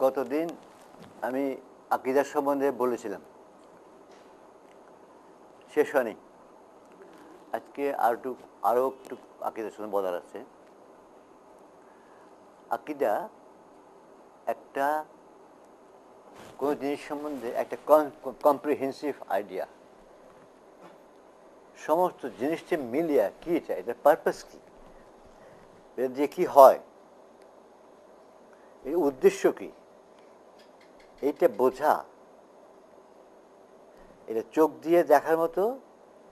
গতদিন আমি আকীদার সম্বন্ধে বলেছিলাম, শেষ হয়নি। আজকে আরও একটু আকীদার সম্বন্ধে বলার আছে। আকীদা একটা কোনো জিনিস সম্বন্ধে একটা কম্প্রিহেন্সিভ আইডিয়া, সমস্ত জিনিসটা মিলিয়া কি এটার পারপাস কি, এটা দিয়ে কি হয়, এর উদ্দেশ্য কি, এইটা বোঝা। এটা চোখ দিয়ে দেখার মতো,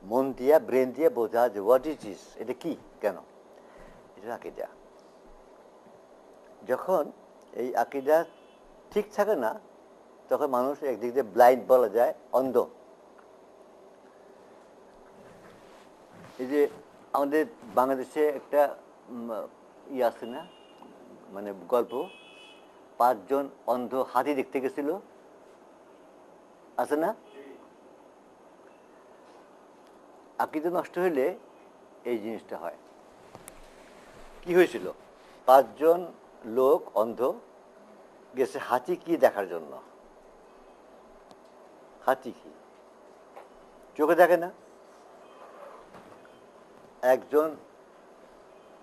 মন দিয়া ব্রেন দিয়ে বোঝা যে হোয়াট ইজ এটা কি, কেন, এটা আকীদা। যখন এই আকীদা ঠিক থাকে না, তখন মানুষ একদিক দিয়ে ব্লাইন্ড বলা যায়, অন্ধ। এই যে আমাদের বাংলাদেশে একটা আছে না, মানে গল্প, 5 জন অন্ধ হাতি দেখতে গেছিল, আছে না? আকীদা নষ্ট হইলে এই জিনিসটা হয়। কি হয়েছিল? 5 জন লোক অন্ধ গেছে হাতি কি দেখার জন্য। হাতি কি চোখে দেখে না। একজন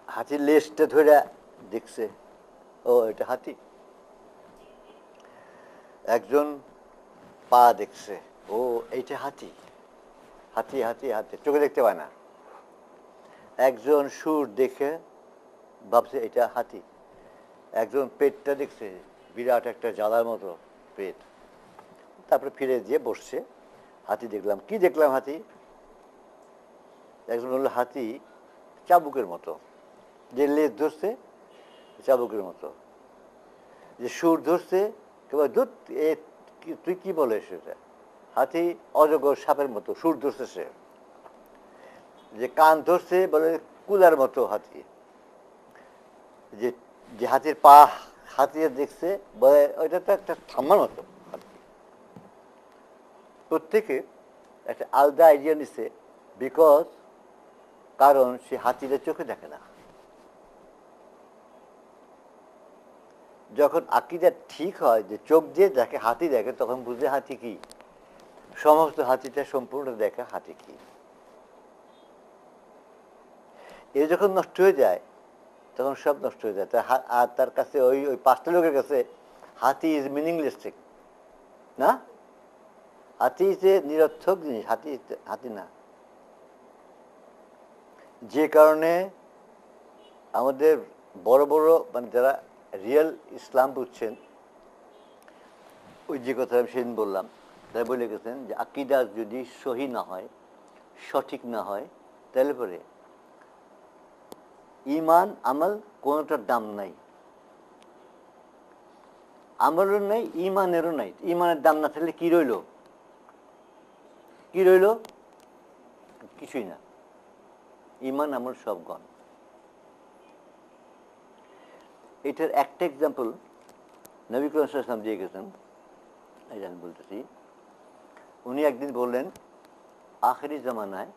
হাতির লেজটা ধরে দেখছে, ও এটা হাতি। একজন পা দেখছে, ও এইটা হাতি। হাতি হাতি হাতি চোখে দেখতে পায় না। একজন সুর দেখে ভাবছে এটা হাতি। একজন পেটটা দেখছে, বিরাট একটা জ্বালার মতো পেট। তারপরে ফিরে দিয়ে বসছে, হাতি দেখলাম। কি দেখলাম হাতি? একজন হলো হাতি চাবুকের মতো, যে লেজ ধরছে চাবুকের মতো, যে সুর ধরছে কেবল দুধ, তুই কি বলে সেটা? হাতি অজগর সাপের মতো সুর ধরছে সে। যে কান ধরছে বলে কুলার মতো হাতি। যে যে হাতির পা হাতিয়ে দেখছে বলে ওইটা তো একটা থাম্মার মতো হাতি। প্রত্যেকে একটা আলাদা আইডিয়া নিচ্ছে, বিকজ কারণ সে হাতিটা চোখে দেখে না। যখন আকীদা ঠিক হয় যে চোখ দিয়ে দেখে, হাতি দেখে, তখন বুঝে হাতি কি, সমস্ত হাতিটা সম্পূর্ণ দেখা হাতি কি। এ যখন নষ্ট হয়ে যায়, তখন সব নষ্ট হয়ে যায়। আর তার কাছে ওই 5টা লোকের কাছে হাতি ইজ মিনিংলেস ঠিক না। হাতি যে নিরর্থক জিনিস, হাতি না। যে কারণে আমাদের বড় বড় মানে যারা রিয়েল ইসলাম বুঝছেন, ওই যে কথা আমি সেদিন বললাম, তারা বলে গেছেন যে আকীদা যদি সহি না হয়, সঠিক না হয়, তাহলে পরে ইমান আমল কোনোটার দাম নাই। আমলেরও নাই, ইমানেরও নাই। ইমানের দাম না থাকলে কি রইল? কি রইল? কিছুই না। ইমান আমল সব গণ। এটার একটা এক্সাম্পল নবী করিম সাল্লাল্লাহু আলাইহি ওয়াসাল্লাম দিয়ে গেছেন, এটা আমি বলতেছি। উনি একদিন বললেন, আখেরি জামানায়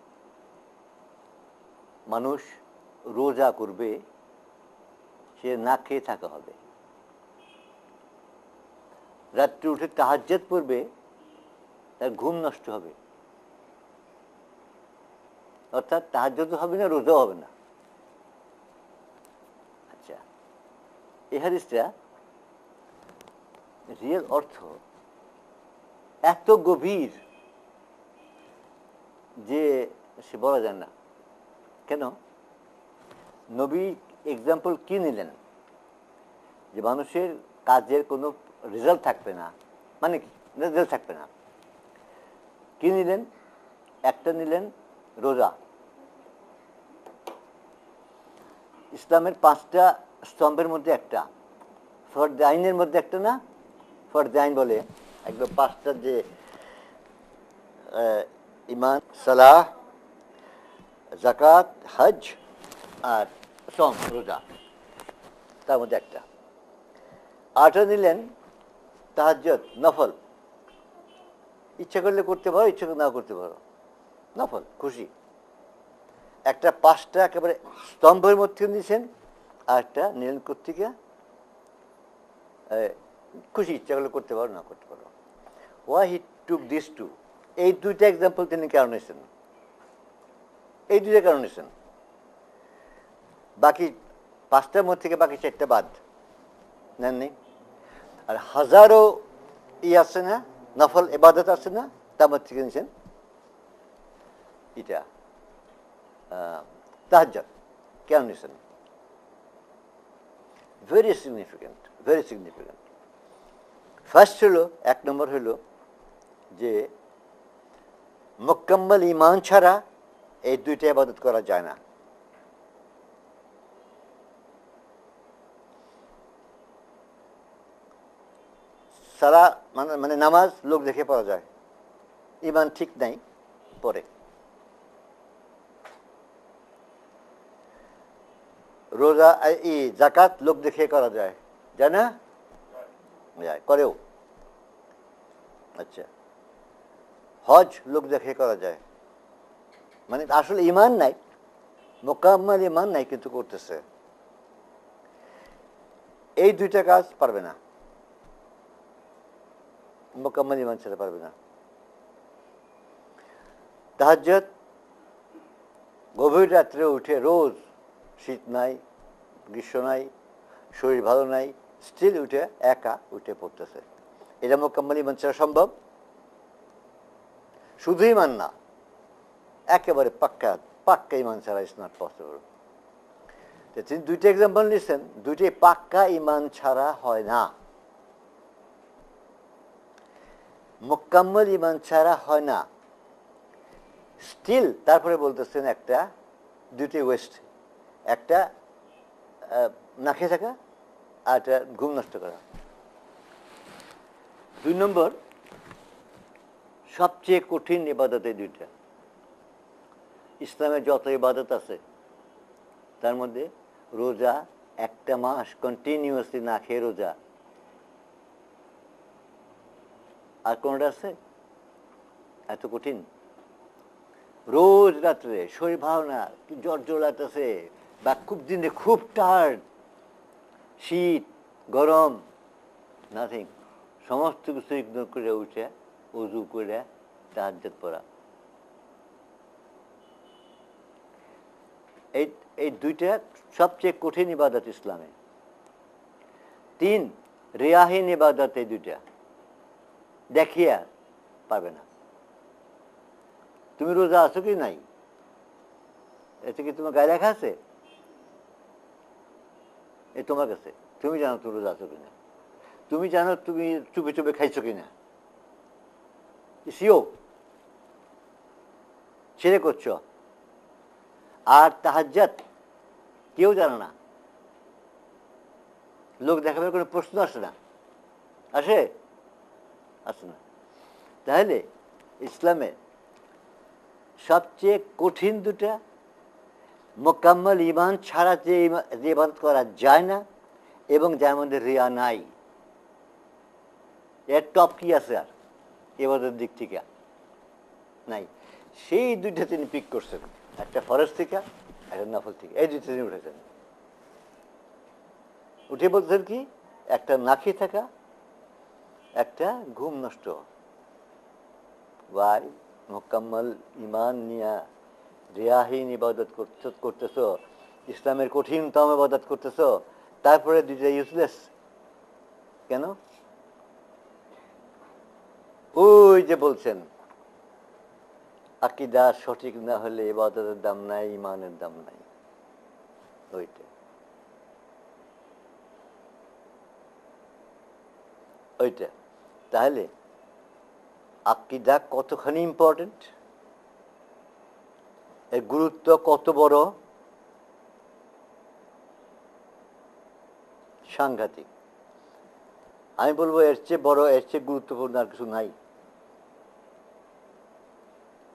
মানুষ রোজা করবে, সে না খেয়ে থাকা হবে। রাত্রে উঠে তাহাজ্জুদ পড়বে, তার ঘুম নষ্ট হবে। অর্থাৎ তাহাজ্জুদ হবে না, রোজাও হবে না। আচ্ছা, এই হাদিসটা রিয়েল অর্থ এত গভীর যে সে বলা যায় না। কেন? নবী এক্সাম্পল কি নিলেন? যে মানুষের কাজের কোনো রেজাল্ট থাকবে না, মানে কি রেজাল্ট থাকবে না। কি নিলেন? একটা নিলেন রোজা। ইসলামের 5টা স্তম্ভের মধ্যে একটা, ফরজ আইনের মধ্যে একটা না, ফরজ আইন বলে একদম 5টা, যে ইমান, সালাহ, যাকাত, হজ আর সম, রোজা, তার মধ্যে একটা। আরটা নিলেন তাহাজ্জুদ, নফল। ইচ্ছা করলে করতে পারো, ইচ্ছা করলে নাও করতে পারো, নফল, খুশি। একটা 5টা একেবারে স্তম্ভের মধ্যে নিয়েছেন, আর একটা নিলেন কোত্থেকে? খুশি ইচ্ছা করলে করতে পারো, না করতে পারো। Why he took this two, এই দুইটা এক্সাম্পল তিনি কারণ নিয়েছেন, এই দুইটা কারণ নিয়েছেন। বাকি পাঁচটার মধ্যে থেকে বাকি চারটা বাদ নেননি। আর হাজারো আছে না, নফল ইবাদত আছে না, তার মধ্যে থেকে নিয়েছেন এটা তাহাজ্জুদ। কেন নিয়েছেন? Very significant, very significant. First হলো, এক নম্বর হলো যে মুকাম্মাল ঈমান ছাড়া এই দুইটা ইবাদত করা যায় না। সারা মানে নামাজ লোক দেখে পড়া যায়, ঈমান ঠিক নাই পরে। রোজা যাকাত লোক দেখে করা যায়, যায় না? যায়, করেও। আচ্ছা, হজ লোক দেখে করা যায়, মানে আসলে ঈমান নাই, মোকাম্মাল ঈমান নাই, কিন্তু করতেছে। এই দুইটা কাজ পারবে না, মোকাম্মাল ঈমান ছাড়া পারবে না। তাহাজ্জুদ গভীর রাত্রে উঠে রোজ, শীত নাই, গ্রীষ্ম নাই, শরীর ভালো নাই, স্টিল উঠে একা উঠে পড়তেছে। এটা মোকাম্মাল ঈমান ছাড়া সম্ভব? শুধু ঈমান না, একেবারে পাক্কা পাক্কা ঈমান ছাড়া ইজ নট পসিবল। তিনি দুইটা এক্সাম্পল নিচ্ছেন, দুইটাই পাক্কা ঈমান ছাড়া হয় না, মোকাম্মল ঈমান ছাড়া হয় না। স্টিল তারপরে বলতেছেন একটা, দুইটি ওয়েস্ট, একটা না খেয়ে থাকা, আর একটা ঘুম নষ্ট করা। 2 নম্বর, সবচেয়ে কঠিন ইবাদত এই দুইটা। ইসলামের যত ইবাদত আছে তার মধ্যে রোজা, একটা মাস কন্টিনিউয়াসলি না খেয়ে রোজা, আর কোনটা আছে এত কঠিন? রোজ রাত্রে শরীর ভালো না, জ্বর জ্বর লাগতেছে, বা খুব দিনে খুব টায়ার্ড, শীত গরম, নাথিং, সমস্ত কিছু ইগনোর করে উঠে উজু করে তাহাজ্জুদ পড়া। এই দুইটা সবচেয়ে কঠিন ইবাদত ইসলামে। 3, রিয়াহীন ইবাদত। এই দুইটা দেখিয়া পারবে না। তুমি রোজা আছো কি নাই, এতে কি তোমার গায়ে লেখা আছে? এ তোমার কাছে, তুমি জানো তুমি রোজা আছো কিনা, তুমি জানো তুমি চুপে চুপে খাইছো কিনা, সিও ছেড়ে করছো। আর তাহাজ্জুদ কেউ জানে না, লোক দেখাবার কোনো প্রশ্ন আসে না, আসে? আসে না। তাহলে ইসলামে সবচেয়ে কঠিন দুটা, মোকাম্মল ঈমান ছাড়া যে ইবাদত করা যায় না, এবং যার মধ্যে রিয়া নাই। এর টপ কি আছে আর ইবাদতের দিক থেকে? নাই। সেই দুইটা তিনি পিক করছেন, একটা ফরজ থেকে, একটা নফল থেকে। এই দুইটা তিনি উঠেছেন। উঠে বলছেন কি, একটা না খেয়ে থাকা, একটা ঘুম নষ্ট। ওয়াই? মোকাম্মল ঈমান নিয়া রিয়াহীন ইবাদত করতেছ, ইসলামের কঠিনতম ইবাদত করতেছ, তারপরে দুইটা ইউজলেস কেন? ওই যে বলছেন আকীদা সঠিক না হলে ইবাদতের দাম নাই, ঈমানের দাম নাই। ওইটা তাহলে আকীদা কতখানি ইম্পর্টেন্ট, এর গুরুত্ব কত বড়, সাংঘাতিক। আমি বলবো এর চেয়ে বড়, এর চেয়ে গুরুত্বপূর্ণ আর কিছু নাই,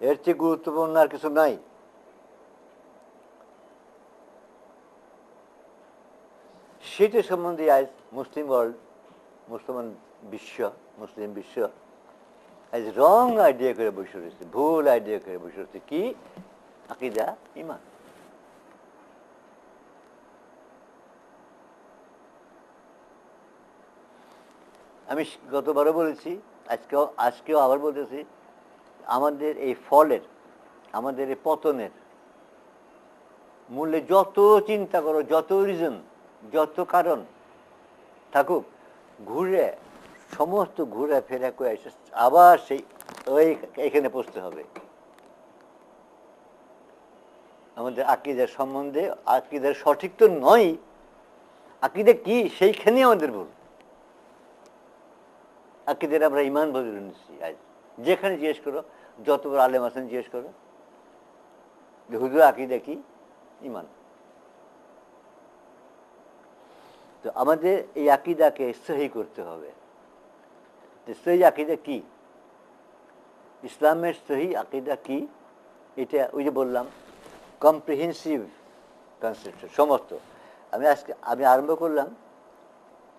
এর চেয়ে গুরুত্বপূর্ণ আর কিছু নাই। সেটা সম্বন্ধে আজ মুসলিম ওয়ার্ল্ড, মুসলমান বিশ্ব, মুসলিম বিশ্ব আজ রং আইডিয়া করে বসে রয়েছে, ভুল আইডিয়া করে বসে রয়েছে। কি? আকীদা, ঈমান। আমি গতবারও বলেছি, আজকেও আবার বলতেছি, আমাদের এই ফলের, আমাদের এই পতনের মূল্যে যত চিন্তা করো, যত রিজন, যত কারণ থাকুক, ঘুরে সমস্ত ঘুরে ফেরা করে এসে আবার সেই ওই এখানে পৌঁছতে হবে। আমাদের আকীদার সম্বন্ধে, আকীদার সঠিক তো নয়, আকীদা কি সেইখানেই আমাদের ভুল। আকীদার আমরা ইমান বলে নিচ্ছি। আজ যেখানে জিজ্ঞেস করো, যত বড় আলেম আছেন জিজ্ঞেস করো যে হুজুর আকীদা কি, ইমান। তো আমাদের এই আকীদাকে সহি করতে হবে। সহি আকীদা কি, ইসলামের সহি আকীদা কি, এটা ওই যে বললাম কম্প্রিহেন্সিভ কনসেপ্ট সমস্ত। আমি আরম্ভ করলাম,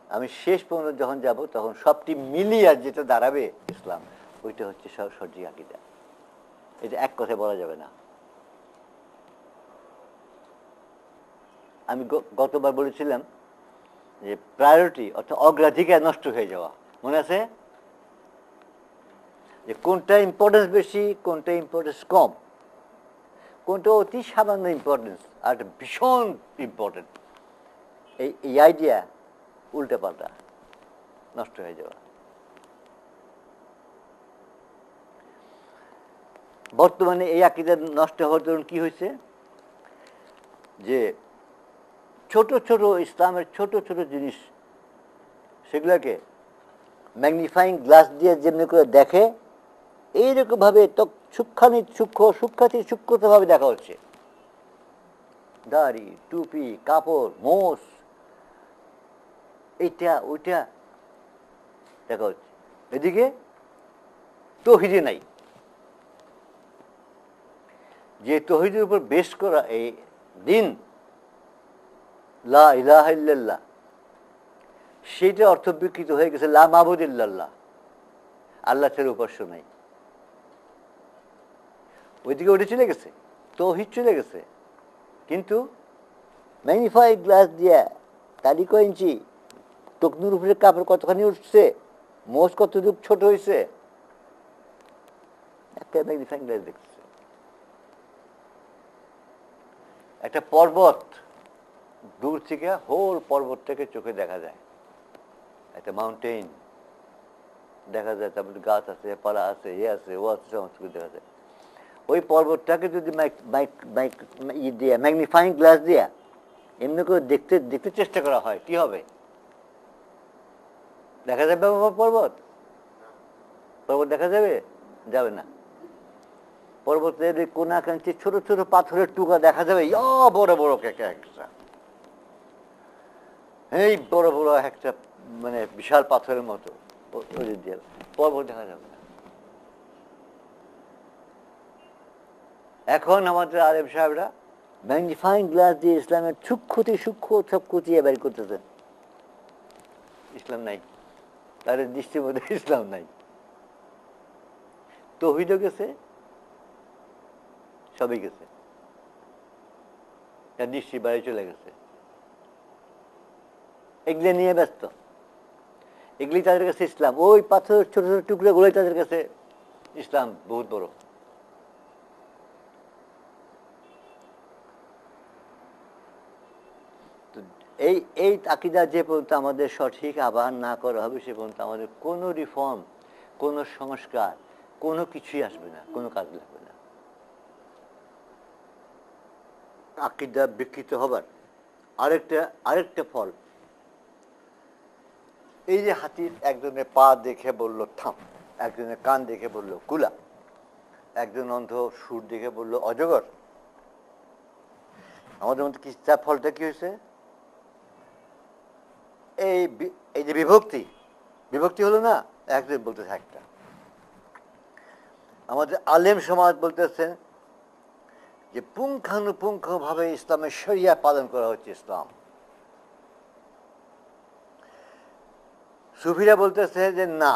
আমি শেষ পর্যন্ত যখন যাব তখন সবটি মিলিয়ে যেটা দাঁড়াবে ইসলাম, ওইটা হচ্ছে সঠিক আকীদা। এটা এক কথায় বলা যাবে না। আমি গতবার বলেছিলাম যে প্রায়োরিটি অর্থাৎ অগ্রাধিকার নষ্ট হয়ে যাওয়া, মনে আছে? যে কোনটা ইম্পর্টেন্স বেশি, কোনটা ইম্পর্টেন্স কম, কোনটা অতি সামান্য ইম্পর্টেন্স আর ভীষণ ইম্পর্টেন্ট, এই আইডিয়া উল্টে পাল্টা নষ্ট হয়ে যাওয়া। বর্তমানে এই আকীদা নষ্ট হওয়ার জন্য কি হয়েছে, যে ছোট ছোট ইসলামের ছোট ছোট জিনিস, সেগুলোকে ম্যাগনিফাইং গ্লাস দিয়ে যেমনি করে দেখে, এইরকম ভাবে সূক্ষ্মভাবে দেখা হচ্ছে। দাড়ি, টুপি, কাপড়, মোষ, এইটা ওইটা দেখা হচ্ছে। এদিকে তৌহিদে নাই, যে তৌহিদের উপর বেশ করা এই দিন লা ইলাহা ইল্লাল্লাহ, সেইটা অর্থ বিকৃত হয়ে গেছে লা মাবুদ ইল্লাল্লাহ, আল্লাহ ছাড়া উপাস্য নাই। ওইদিকে ওটা চলে গেছে, তৌহিদ চলে গেছে, কিন্তু ম্যাগনিফাইড গ্লাস দিয়া তালি কয় ইঞ্চি, টকনুর উপরে কাপড় কতখানি উঠছে, মোষ কতটুক ছোট হয়েছে, একটা ম্যাগনিফাইং গ্লাস দেখছে। একটা পর্বত দূর থেকে হোল পর্বতটাকে চোখে দেখা যায়, একটা মাউন্টেন দেখা যায়, তারপরে গাছ আছে, পালা আছে, এ আছে, ও আছে, সমস্ত কিছু দেখা যায়। ওই পর্বতটাকে যদি ম্যাগনিফাইং গ্লাস দিয়া এমনি করে দেখতে দেখতে চেষ্টা করা হয়, কি হবে? দেখা যাবে পর্বত? পর্বত দেখা যাবে? যাবে না। পর্বতের কোনাকাঞ্চি ছোট ছোট পাথরের টুকরা দেখা যাবে, বড় বড় একটা, এই বড় বড় একটা মানে বিশাল পাথরের মতো পর্বত দেখা যাবে না। এখন আমাদের আলেম সাহেবরা ম্যাগনিফাইং গ্লাস দিয়ে ইসলামের সূক্ষ্ম সব খুঁটিয়ে বের করতেছেন। ইসলাম নাই, তাদের দৃষ্টির মধ্যে ইসলাম নাই। তৌহিদও গেছে, সবই গেছে, তার দৃষ্টি বাইরে চলে গেছে। এগুলো নিয়ে ব্যস্ত, এগুলি তাদের কাছে ইসলাম। ওই পাথর ছোট ছোট টুকরো গুলোই তাদের কাছে ইসলাম বহুত বড়। এই আকীদা যে পর্যন্ত আমাদের সঠিক আবাহন না করা হবে, সে পর্যন্ত আমাদের কোনো রিফর্ম, কোনো সংস্কার, কোনো কিছুই আসবে না, কোনো কাজ লাগবে না। আকীদা বিকৃত হবার আরেকটা ফল, এই যে হাতির একজনের পা দেখে বললো থাম, একজনের কান দেখে বললো কুলা, একজন অন্ধ সুর দেখে বললো অজগর, আমাদের মধ্যে কি তার ফলটা কি হয়েছে? এই যে বিভক্তি হলো না, একজন বলতেছে একটা। আমাদের আলেম সমাজ বলতেছেন যে পুঙ্খানুপুঙ্খ ভাবে ইসলামের শরিয়া পালন করা হচ্ছে ইসলাম। সুফিরা বলতেছে যে না,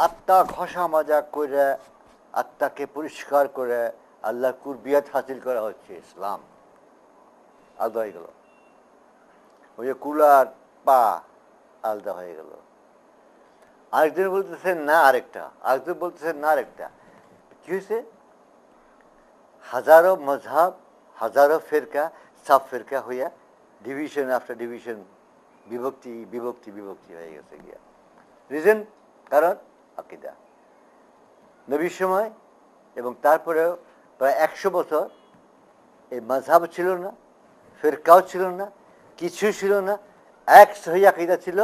আত্মা ঘষা মাজা করে, আত্মাকে পরিষ্কার করে আল্লাহ কুরবিয়াত হাসিল করা হচ্ছে ইসলাম। আলাদা হয়ে গেল, ওই যে কুলার পা আলাদা হয়ে গেল, আরেকজন বলতেছেন না আরেকটা, আরেকজন বলতেছেন না আরেকটা। কি হয়েছে? হাজারো মজহাব, হাজারো ফেরকা, সাব ফেরকা হইয়া ডিভিশন আফটার ডিভিশন, বিভক্তি বিভক্তি বিভক্তি হয়ে গেছে গিয়া। রিজন? কারণ আকিদা। নবীর সময় এবং তারপরেও প্রায় 100 বছর এই মাযহাব ছিল না, ফেরকাও ছিল না, কিছুই ছিল না। এক সহি আকিদা ছিল,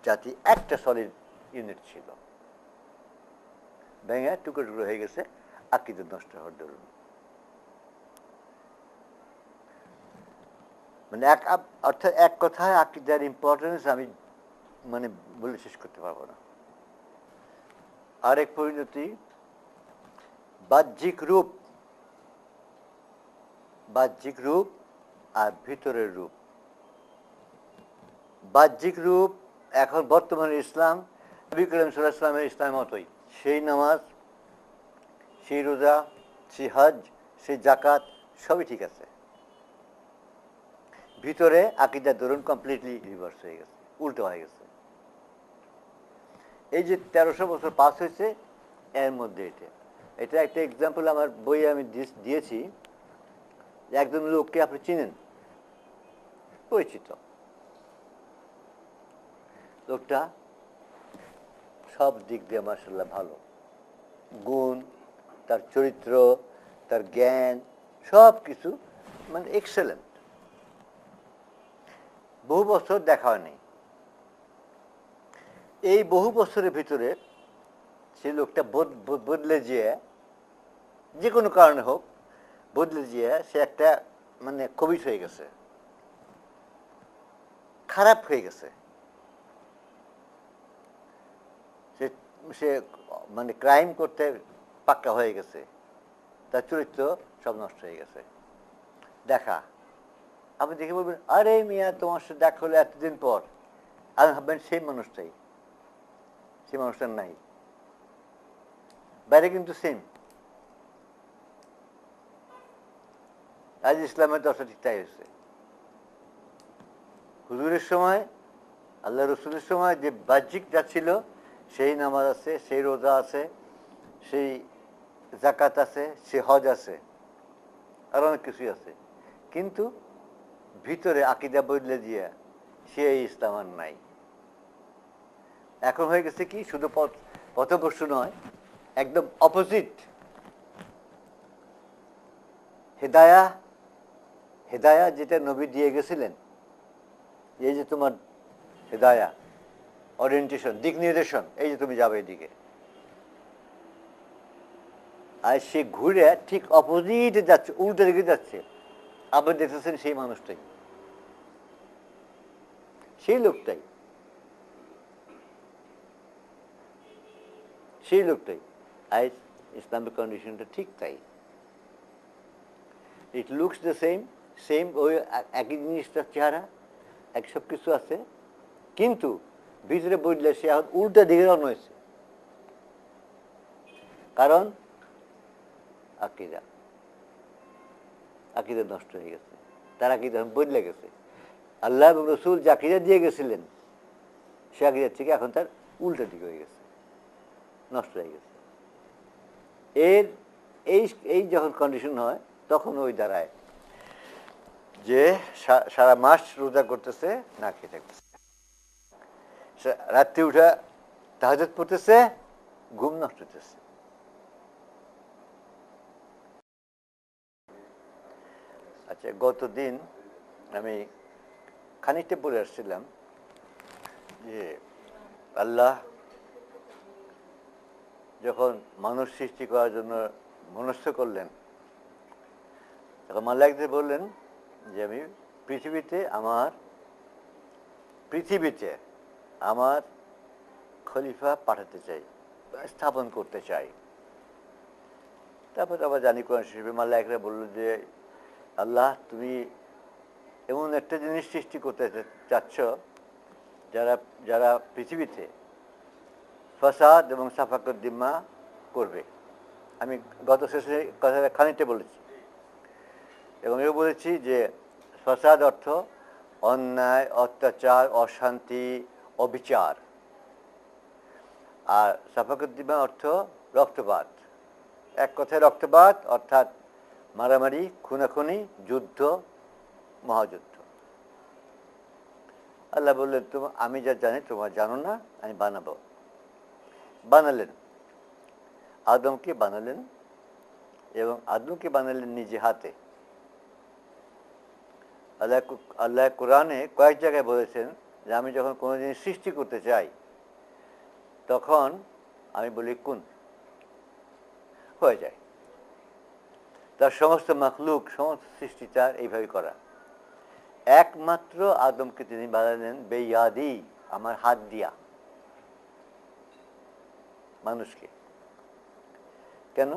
জাতি একটা সলিড ইউনিট ছিল। ভেঙে টুকরো টুকরো হয়ে গেছে আকিদা নষ্ট হওয়ার দরুন। মানে অর্থাৎ এক কথায় আকিদার ইম্পর্টেন্স আমি মানে বলে শেষ করতে পারবো না। আরেক পরিণতি, বাহ্যিক রূপ, বাহ্যিক রূপ আর ভিতরের রূপ। বাহ্যিক রূপ এখন বর্তমানে ইসলাম, নবী করিম সাল্লাল্লাহু আলাইহি ওয়াসাল্লামের ইসলামের মতোই, সেই নামাজ, সেই রোজা, সেই হজ, সেই জাকাত, সবই ঠিক আছে। ভিতরে আকিদার দরুন কমপ্লিটলি রিভার্স হয়ে গেছে, উল্টো হয়ে গেছে। এই যে 1300 বছর পাস হয়েছে, এর মধ্যে এটা একটা এক্সাম্পল আমার বইয়ে আমি দিয়েছি। একজন লোককে আপনি চিনেন, পরিচিত লোকটা, সব দিক দিয়ে মাশাআল্লাহ ভালো, গুণ, তার চরিত্র, তার জ্ঞান, সব কিছু মানে এক্সেলেন্ট। বহু বছর দেখা হয়নি। এই বহু বছরের ভিতরে সেই লোকটা বদলে যেয়ে, যে কোনো কারণে হোক বদলে যেয়ে সে একটা মানে কবির হয়ে গেছে, খারাপ হয়ে গেছে। সে মানে ক্রাইম করতে পাক্কা হয়ে গেছে, তার চরিত্র সব নষ্ট হয়ে গেছে। দেখা, আপনি দেখে বলবেন আরে মিয়া তোমার সাথে দেখা হলো এতদিন পর, আর ভাববেন সেই মানুষটাই, সেই মানুষটার নাই, বাইরে কিন্তু সেম। আজ ইসলামের দশা ঠিক তাই হয়েছে। হুজুরের সময়, আল্লাহ রসুলের সময় যে বাহ্যিকটা ছিল, সেই নামাজ আছে, সেই রোজা আছে, সেই জাকাত আছে, সেই হজ আছে, আর অনেক কিছুই আছে, কিন্তু ভিতরে আকিদা বদলে দিয়ে সেই ইসলাম আর নাই। এখন হয়ে গেছে কি, শুধু পথভ্রষ্ট নয়, একদম অপোজিট। হেদায়া, হেদায়া যেটা নবী দিয়ে গেছিলেন, এই যে তোমার হেদায়া, ওরিয়েন্টেশন, দিক নির্দেশন, এই যে তুমি যাবে এদিকে, আর সে ঘুরে ঠিক অপোজিটে যাচ্ছে, উল্টো দিকে যাচ্ছে। আপনি দেখতেছেন সেই মানুষটাই, সেই লোকটাই, সেই লোকটাই। আজ ইসলামিক কন্ডিশনটা ঠিক তাই। It looks the same, same, ওই একই জিনিসটার চেহারা, এক সব কিছু আছে, কিন্তু ভিতরে বদলে সে এখন উল্টা দিকে রওনা হয়েছে। কারণ আকিদা, আকিদা নষ্ট হয়ে গেছে, তার আকিদা বদলে গেছে। আল্লাহ এবং রসুল যে আকিদা দিয়ে গেছিলেন, সে আকিদার থেকে এখন তার উল্টা দিকে হয়ে গেছে, নষ্ট হয়ে গেছে। এর এই এই যখন কন্ডিশন হয়, তখন ওই দাঁড়ায় যে সারা মাস রোজা করতেছে, না খেয়ে থাকতেছে, রাত্রি উঠা তাহাজ্জুদ পড়তেছে, ঘুম নষ্ট হতেছে। আচ্ছা, গতদিন আমি খানিকটা পড়ে আসছিলাম যে আল্লাহ যখন মানুষ সৃষ্টি করার জন্য মনস্থ করলেন, তখন মালায়েকদের বললেন যে আমি পৃথিবীতে আমার খলিফা পাঠাতে চাই, স্থাপন করতে চাই। তারপর আবার জানি কোরআন শরীফে মালায়েকরা বলল যে আল্লাহ তুমি এমন একটা জিনিস সৃষ্টি করতে চাচ্ছ যারা পৃথিবীতে ফাসাদ এবং সাফাকত দিম্মা করবে। আমি গত শেষে কথাটা খানিকটা বলেছি, এবং এও বলেছি যে ফাসাদ অর্থ অন্যায়, অত্যাচার, অশান্তি, অবিচার। আর সাফাকাত দিমা অর্থ রক্তপাত। এক কথায় রক্তপাত অর্থাৎ মারামারি, খুনাখুনি, যুদ্ধ, মহাযুদ্ধ। আল্লাহ বললেন, আমি যা জানি তোমরা জানো না, আমি বানাবো। বানালেন, আদমকে বানালেন, এবং আদমকে বানালেন নিজে হাতে। আল্লাহ কোরআনে কয়েক জায়গায় বলেছেন যে আমি যখন কোনো জিনিস সৃষ্টি করতে চাই তখন আমি বলি কুন, হয়ে যায়। তার সমস্ত মখলুক, সমস্ত সৃষ্টি তার এইভাবে করা। একমাত্র আদমকে তিনি বানালেন বেয়াদি, আমার হাত দিয়া, মানুষকে। কেন?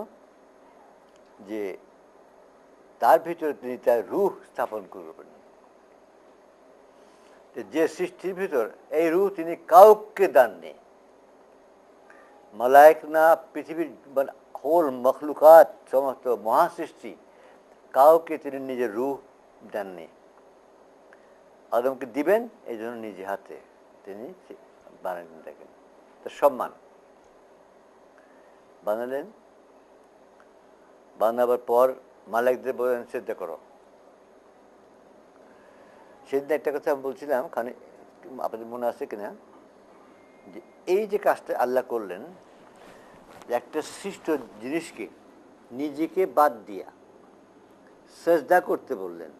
যে তার ভিতরে তিনি তার রূহ স্থাপন করবেন। যে সৃষ্টির ভিতর এই রূহ তিনি কাউকে দেননি, মালায়েক না, পৃথিবীর হোল মখলুকাত, সমস্ত মহাসৃষ্টি, কাউকে তিনি নিজের রূহ দেননি। আদমকে দিবেন এই জন্য নিজে হাতে তিনি বানালেন। দেখেন তার সম্মান। বানালেন, বানাবার পর মালায়েকদের বললেন সিজদা করো। সেদিন একটা কথা আমি বলছিলাম, খানি আপনাদের মনে আছে কিনা, যে এই যে কাজটা আল্লাহ করলেন, একটা সৃষ্ট জিনিসকে নিজেকে বাদ দিয়া সেজদা করতে বললেন,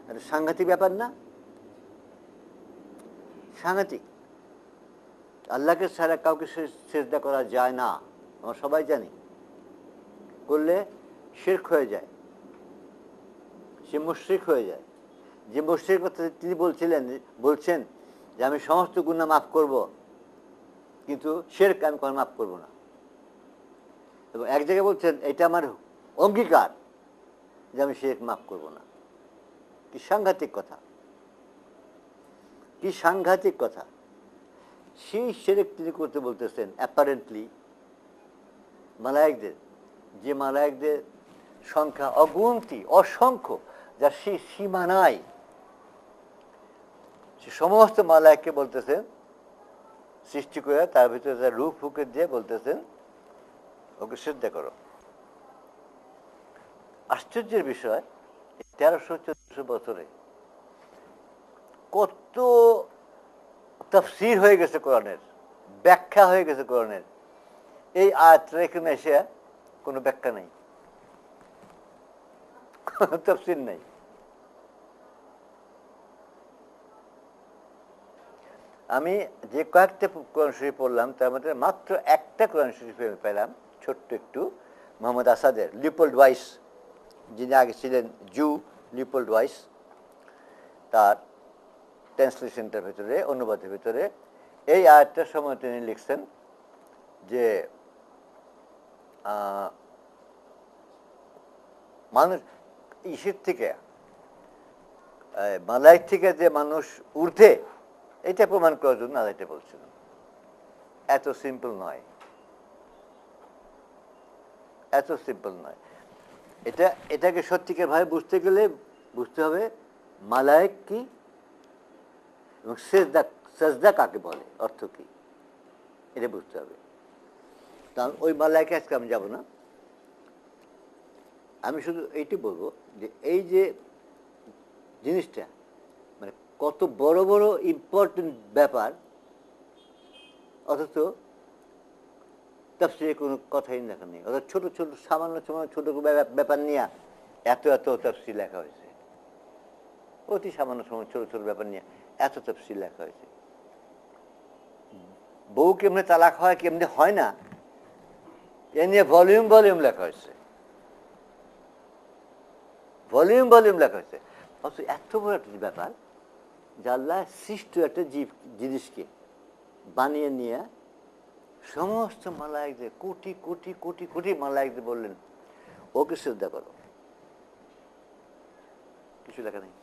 একটা সাংঘাতিক ব্যাপার না? সাংঘাতিক। আল্লাহকে ছাড়া কাউকে সেজদা করা যায় না, আমরা সবাই জানি। করলে শিরক হয়ে যায়, সে মুশরিক হয়ে যায়। যে মুশরিক কথা তিনি বলছেন যে আমি সমস্ত গুনাহ মাফ করব, কিন্তু শিরক আমি কোনো মাফ করব না। এবং এক জায়গায় বলছেন এটা আমার অঙ্গীকার যে আমি শিরক মাফ করব না। কি সাংঘাতিক কথা, কি সাংঘাতিক কথা! সেই শিরক তিনি করতে বলতেছেন অ্যাপারেন্টলি মালায়েকদের, যে মালায়েকদের সংখ্যা অগুন্তি, অসংখ্য, যার সেই সীমা নাই। সে সমস্ত মালায়েককে বলতেছেন সৃষ্টি করে তার ভিতরে তার রূহ ফুঁকে দিয়ে বলতেছেন ওকে সিজদা করো। আশ্চর্যের বিষয়, 1300-1400 বছরে কত তাফসীর হয়ে গেছে কোরআনের, ব্যাখ্যা হয়ে গেছে কোরআনের। এই আয়াতটা এখানে এসে কোনো ব্যাখ্যা নেই, কোনো তাফসীর নেই। আমি যে কয়েকটা কোরআন শরীফ পড়লাম তার মধ্যে মাত্র একটা কোরআন শরীফ পেলাম, ছোট্ট একটু, মোহাম্মদ আসাদের, লিওপোল্ড ওয়াইস, যিনি আগে ছিলেন জু, লিওপোল্ড ওয়াইস, তার ট্রান্সলেশনটার ভিতরে, অনুবাদের ভিতরে এই আয়াতটার সময় তিনি লিখছেন যে মানুষ ইসের থেকে, মালায়েক থেকে যে মানুষ ঊর্ধ্বে, এটা প্রমাণ করার জন্য আলাইটা বলছিল। এত সিম্পল নয়, এত সিম্পল নয়। এটাকে সত্যিকার ভাবে বুঝতে গেলে বুঝতে হবে মালায়েক কি এবং সেজদা কাকে বলে, অর্থ কি, এটা বুঝতে হবে। কারণ ওই মালায়েকে আজকে আমি যাব না। আমি শুধু এইটি বলবো যে এই যে জিনিসটা, মানে কত বড় বড় ইম্পর্টেন্ট ব্যাপার, অথচ তাফসীরে কোনো কথাই লেখা নেই। অর্থাৎ ছোট ছোট সামান্য ছোট ব্যাপার নিয়ে এত এত তাফসীর লেখা হয়েছে, অতি সামান্য ছোট ছোট ব্যাপার নিয়ে এত তাফসীর লেখা হয়েছে। বউ কেমনে তালাক হয়, কেমনে হয় না, এ নিয়ে ভলিউম ভলিউম লেখা হয়েছে, ভলিউম ভলিউম লেখা হয়েছে। অথচ এত বড় একটা ব্যাপার, যে আল্লাহ সৃষ্ট একটা জিনিসকে বানিয়ে নিয়ে সমস্ত মালায়েকদের, কোটি কোটি কোটি কোটি মালায়েকদের বললেন ওকে সিজদা করো। কিছু লেখা নেই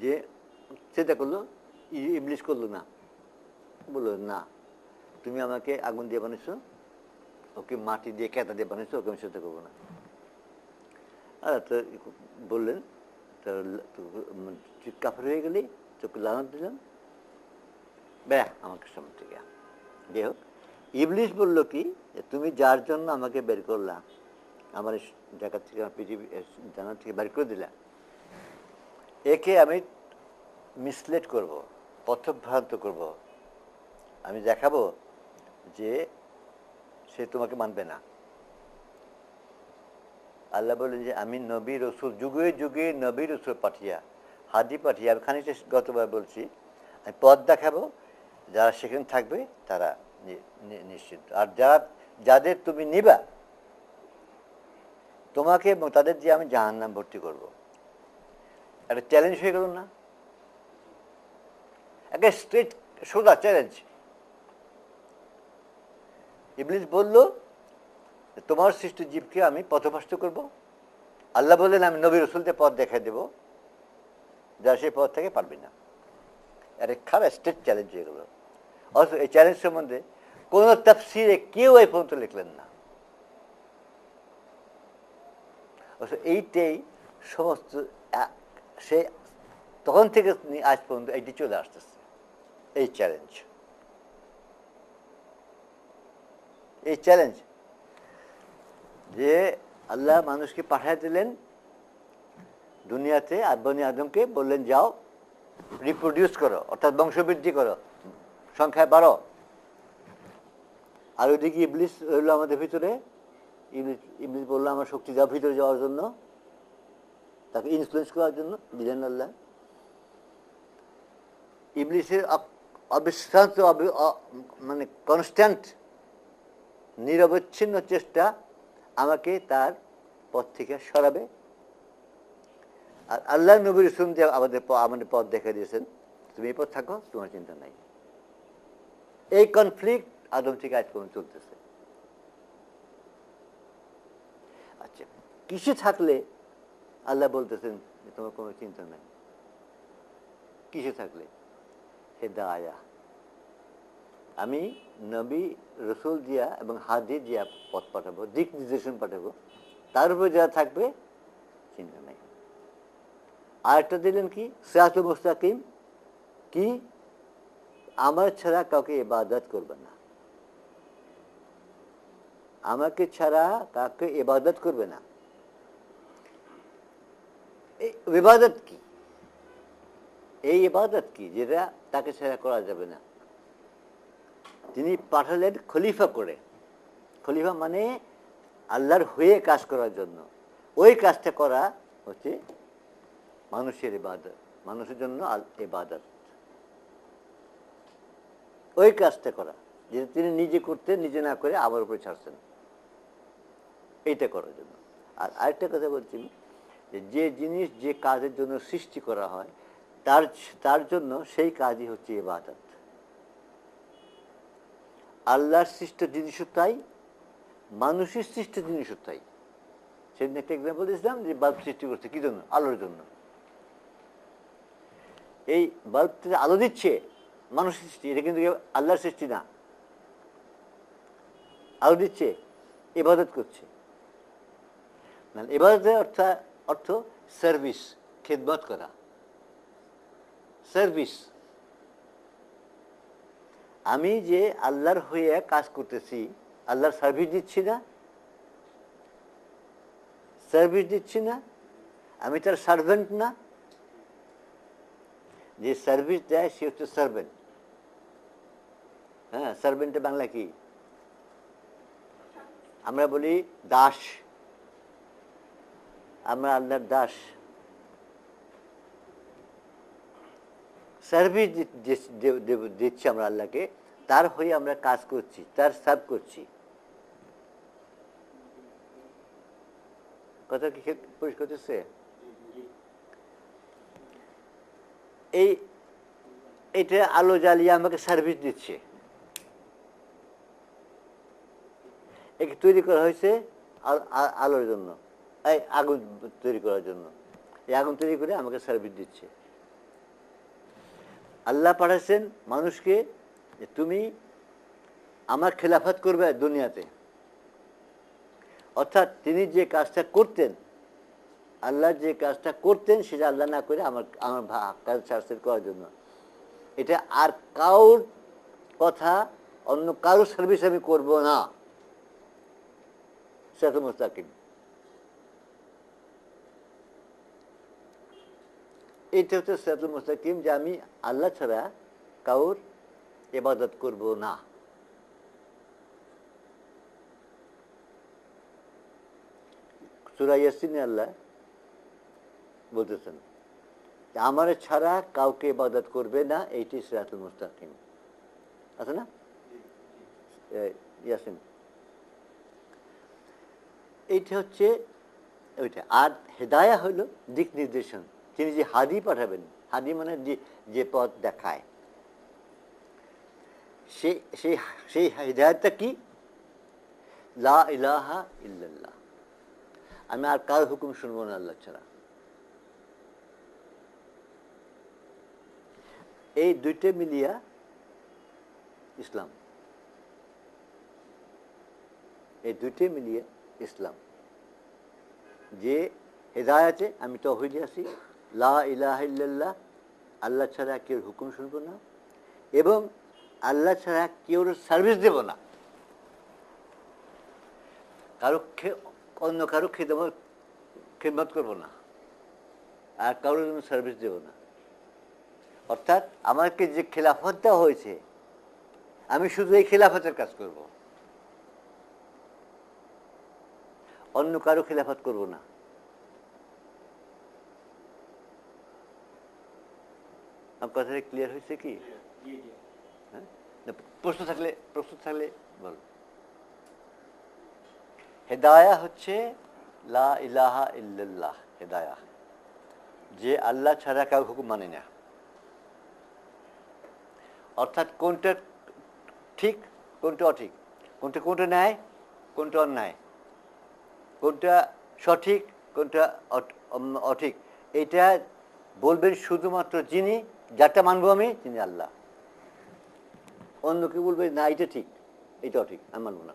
যে সিজদা করলো, ইবলিস করলো না, বললো না তুমি আমাকে আগুন দিয়ে বানিয়েছো, ওকে মাটি দিয়ে কেতা দিয়ে বানিয়েছো, ওকে আমি সিজদা করবো না। আর তো বললেন, কাফের হয়ে গেলি, চোখে লানত দিলাম, ব্যাহ আমাকে সামনে থেকে। যাই হোক, ইবলিস বলল কি, যে তুমি যার জন্য আমাকে বের করলা, আমার জায়গা থেকে, আমার পৃথিবী জানা থেকে বের করে দিলা, একে আমি মিসলেট করব, পথভ্রান্ত করব, আমি দেখাবো যে সে তোমাকে মানবে না। আল্লাহ বললেন যে আমি নবী রসুল, যুগে যুগে নবী রসুল পাঠিয়া, হাদি পাঠিয়া, আমি খানিকটা গতবার বলছি, আমি পথ দেখাবো, যারা সেখানে থাকবে তারা নিশ্চিন্ত, আর যাদের তুমি নিবা তোমাকে এবং তাদের দিয়ে আমি জাহান্নাম ভর্তি করব। একটা চ্যালেঞ্জ হয়ে গেল না? একটা স্ট্রেট সোজা চ্যালেঞ্জ। ইবলিস বলল তোমার সৃষ্ট জীবকে আমি পথভ্রষ্ট করব। আল্লাহ বললেন আমি নবী রসুলদের পথ দেখাই দেব, যারা সেই পথ থেকে পারবে না। একটা খারাপ স্ট্রেট চ্যালেঞ্জ হয়ে গেল। অথচ এই চ্যালেঞ্জ সম্বন্ধে কোন তাফসিরে কেউ এই পর্যন্ত লিখলেন না। অথচ এইটাই সমস্ত, সে তখন থেকে আজ পর্যন্ত এইটি চলে আসতেছে, এই চ্যালেঞ্জ। এই চ্যালেঞ্জ যে আল্লাহ মানুষকে পাঠিয়ে দিলেন দুনিয়াতে, আর বনি আদমকে বললেন যাও রিপ্রোডিউস করো, অর্থাৎ বংশবৃদ্ধি করো, সংখ্যায় বাড়ো। আর ওইদিকে ইবলিস রইল আমাদের ভিতরে। ইবলিস বললো আমার শক্তি দাও ভিতরে যাওয়ার জন্য, তাকে ইনফ্লুয়েন্স করার জন্য দিলেন আল্লাহ। ইবলিসের অবিশ্রান্ত, মানে কনস্ট্যান্ট, নিরবচ্ছিন্ন চেষ্টা আমাকে তার পথ থেকে সরাবে। আর আল্লাহ নবী রাসূল যে আমাদের পথ দেখে দিয়েছেন, তুমি এই পথ থাকো, তোমার চিন্তা নাই। এই কনফ্লিক্ট আদম থেকে আজ পর্যন্ত চলতেছে। আচ্ছা, কিসে থাকলে আল্লাহ বলতেছেন যে তোমার কোনো চিন্তা নাই? কিসে থাকলে? হেদায়া, আমি নবী রসুল দিয়া এবং হাদি দিয়া পথ পাঠাবো, দিক নির্দেশন পাঠাবো, তার উপরে যারা থাকবে চিন্তা নাই। আরেকটা দিলেন কি, সিরাতুল মুস্তাকিম, কি আমার ছাড়া কাউকে ইবাদত করবে না, আমাকে ছাড়া কাউকে ইবাদত করবে না। এই ইবাদত কি? এই ইবাদত কি যেটা তাকে ছাড়া করা যাবে না? তিনি পাঠালেন খলিফা করে। খলিফা মানে আল্লাহর হয়ে কাজ করার জন্য। ওই কাজটা করা হচ্ছে মানুষের ইবাদত, মানুষের জন্য ইবাদত। ওই কাজটা করা যেটা তিনি নিজে করতে, নিজে না করে আমার উপরে ছাড়ছেন, এইটা করার জন্য। আর আরেকটা কথা বলছি, যে জিনিস যে কাজের জন্য সৃষ্টি করা হয় তার জন্য সেই কাজই হচ্ছে ইবাদত। আল্লাহর সৃষ্ট জিনিসও তাই, মানুষের সৃষ্ট জিনিসও তাই। সেদিন একটা এক্সাম্পল দিয়েছিলাম যে বাল্ব সৃষ্টি করছে কি জন্য? আলোর জন্য। এই বাল্বটা আলো দিচ্ছে মানুষের সৃষ্টি, এটা কিন্তু আল্লাহর সৃষ্টি না। আলো দিচ্ছে, ইবাদত করছে। মানে ইবাদতের অর্থ সার্ভিস, খেদমত করা, সার্ভিস। আমি যে আল্লাহর হয়ে কাজ করতেছি, আল্লাহর সার্ভিস দিচ্ছি না? সার্ভিস দিচ্ছি না? আমি তার সার্ভেন্ট না? যে সার্ভিস দেয় সে হচ্ছে সার্ভেন্ট। হ্যাঁ, সার্ভেন্টের বাংলা কি? আমরা বলি দাস। আমরা আল্লাহর দাস। সার্ভিস দিচ্ছি আমরা আল্লাহকে, তার হয়ে আমরা কাজ করছি, তার সার্ভ করছি। কথা কি পরিষ্কার হচ্ছে? এইটা আলো জ্বালিয়ে আমাকে সার্ভিস দিচ্ছে। একে তৈরি করা হয়েছে আলোর জন্য, এই আগুন তৈরি করার জন্য। এই আগুন তৈরি করে আমাকে সার্ভিস দিচ্ছে। আল্লাহ পাঠাচ্ছেন মানুষকে, তুমি আমার খেলাফত করবে দুনিয়াতে। অর্থাৎ তিনি যে কাজটা করতেন, আল্লাহ যে কাজটা করতেন, সেটা আল্লাহ না করে আমার কাজ সার্ভিস করার জন্য। এটা আর কাউর কথা অন্য কারো সার্ভিস আমি করব না, সিরাতুল মুস্তাকিম। এটা হচ্ছে সিরাতুল মুস্তাকিম, যে আমি আল্লাহ ছাড়া কাউর ইবাদত করব না। সূরা ইয়াসিনে আল্লাহ বলতেছেন আমার ছাড়া কাউকে ইবাদত করবে না, এইটি সিরাতুল মুস্তাকিম, আছে না ইয়াসিন? এইটা হচ্ছে ওইটা। আর হেদায়া হইল দিক নির্দেশন, তিনি যে হাদি পাঠাবেন, হাদি মানে যে পথ দেখায়, সেই হেদায়তটা কি? লা ইলাহা ইল্লাল্লাহ, আমি আর কার হুকুম শুনবো না আল্লাহ ছাড়া। এই দুইটা মিলিয়া ইসলাম, এই দুইটা মিলিয়ে ইসলাম। যে হেদায়াতে আমি তাওহীদে আছি, লা ইলাহা ইল্লাল্লাহ, আল্লাহ ছাড়া কেউ হুকুম শুনবো না, এবং আল্লাহ ছাড়া কেউ সার্ভিস দেব না, অন্য কারো খেদমত করবো না, আর কারোর জন্য সার্ভিস দেব না। অর্থাৎ আমাকে যে খেলাফত দেওয়া হয়েছে, আমি শুধু এই খেলাফতের কাজ করব, অন্য কারো খেলাফত করব না। আমার কথাটা ক্লিয়ার হয়েছে কি? হ্যাঁ, প্রশ্ন থাকলে বল। হেদায়া হচ্ছে লা ইলাহা ইল্লাল্লাহ, হেদায়া, যে আল্লাহ ছাড়া কাউ হুকুম মানে না। অর্থাৎ কোনটা ঠিক, কোনটা অঠিক, কোনটা ন্যায়, কোনটা অন্যায়, কোনটা সঠিক, কোনটা অঠিক, এটা বলবেন শুধুমাত্র যিনি, যারটা মানবো আমি, তিনি আল্লাহ। অন্য কেউ বলবে না এটা ঠিক, এটা অঠিক, আমি মানবো না।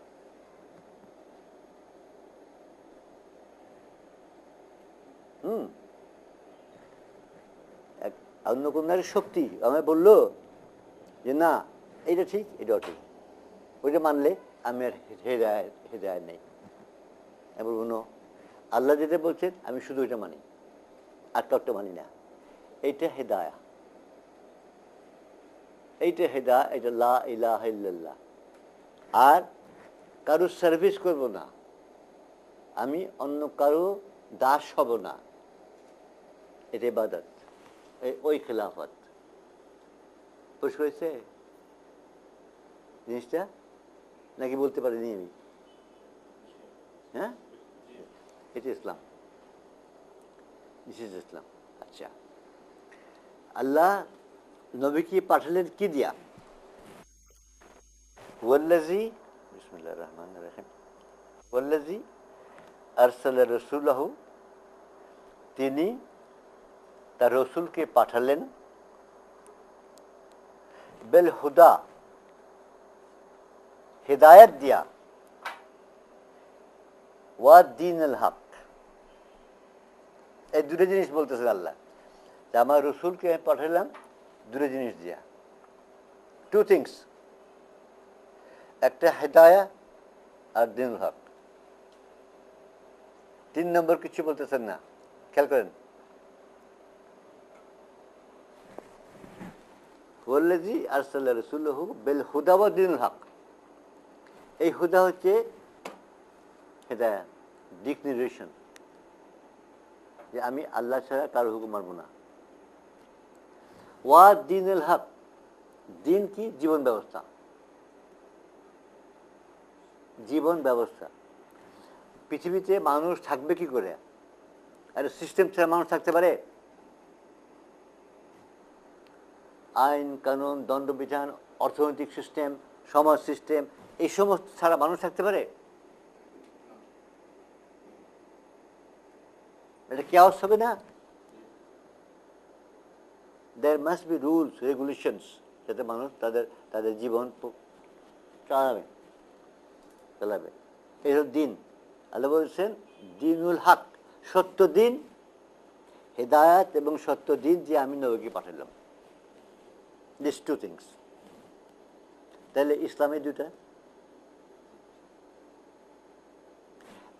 অন্য কোন শক্তি আমায় বললো যে না এটা ঠিক, এটা অঠিক, ওইটা মানলে আমি আর হেদায়েত নেই। আমি বলবো নো, আল্লাহ যেটা বলছেন আমি শুধু ওইটা মানি, আর কাউটা মানি না। এইটা হেদায়া, এটা লা ইলাহা ইল্লাল্লাহ। আর কারো সার্ভিস করব না, আমি অন্য কারো দাস হব না, এটা ইবাদত, ওই খেলাফত। বুঝতে হয়েছে জিনিসটা, নাকি বলতে পারিনি আমি? হ্যাঁ, এটা ইসলাম, দিস ইজ ইসলাম। আচ্ছা, আল্লাহ নবীকে পাঠালেন কি দিয়া? ওয়াল্লাযী, বিসমিল্লাহির রহমানির রহিম, ওয়াল্লাযী আরসালা রাসূলাহু, তিনি তার রসুলকে পাঠালেন, বেল হুদা, হেদায়েত দিয়া, ওয়া দীনুল হক, এই দুটো জিনিস বলতেছে আল্লাহ, যে আমার রসুলকে আমি পাঠালাম দুটো জিনিস দিয়া, টু থিংস, একটা হেদায়া আর দীনুল হক। 3 নম্বর কিছু বলতেছেন না, খেয়াল করেন। ওয়াল্লাযী আরসালা রাসূলাহু বিল হুদা ওয়া দীনুল হক, এই হুদা হচ্ছে হেদায়া, দিক নির্দেশন, যে আমি আল্লাহ ছাড়া কারো হুকুম মানব না। ওয়া দীনুল হক, দিন কি? জীবন ব্যবস্থা, জীবন ব্যবস্থা। পৃথিবীতে মানুষ থাকবে কি করে? একটা সিস্টেম ছাড়া মানুষ থাকতে পারে? আইন কানুন, দণ্ডবিধান, অর্থনৈতিক সিস্টেম, সমাজ সিস্টেম, এই সমস্ত ছাড়া মানুষ থাকতে পারে? এটা কেওয়াস হবে না? There must be rules, regulations, যাতে মানুষ তাদের জীবন চালাবে। এই হল দিন। আল্লাহ বলছেন দীনুল হক, সত্য দিন, হেদায়াত এবং সত্য দিন, যে আমি নবীকে পাঠালাম। This two things. তাহলে ইসলামে দুটা।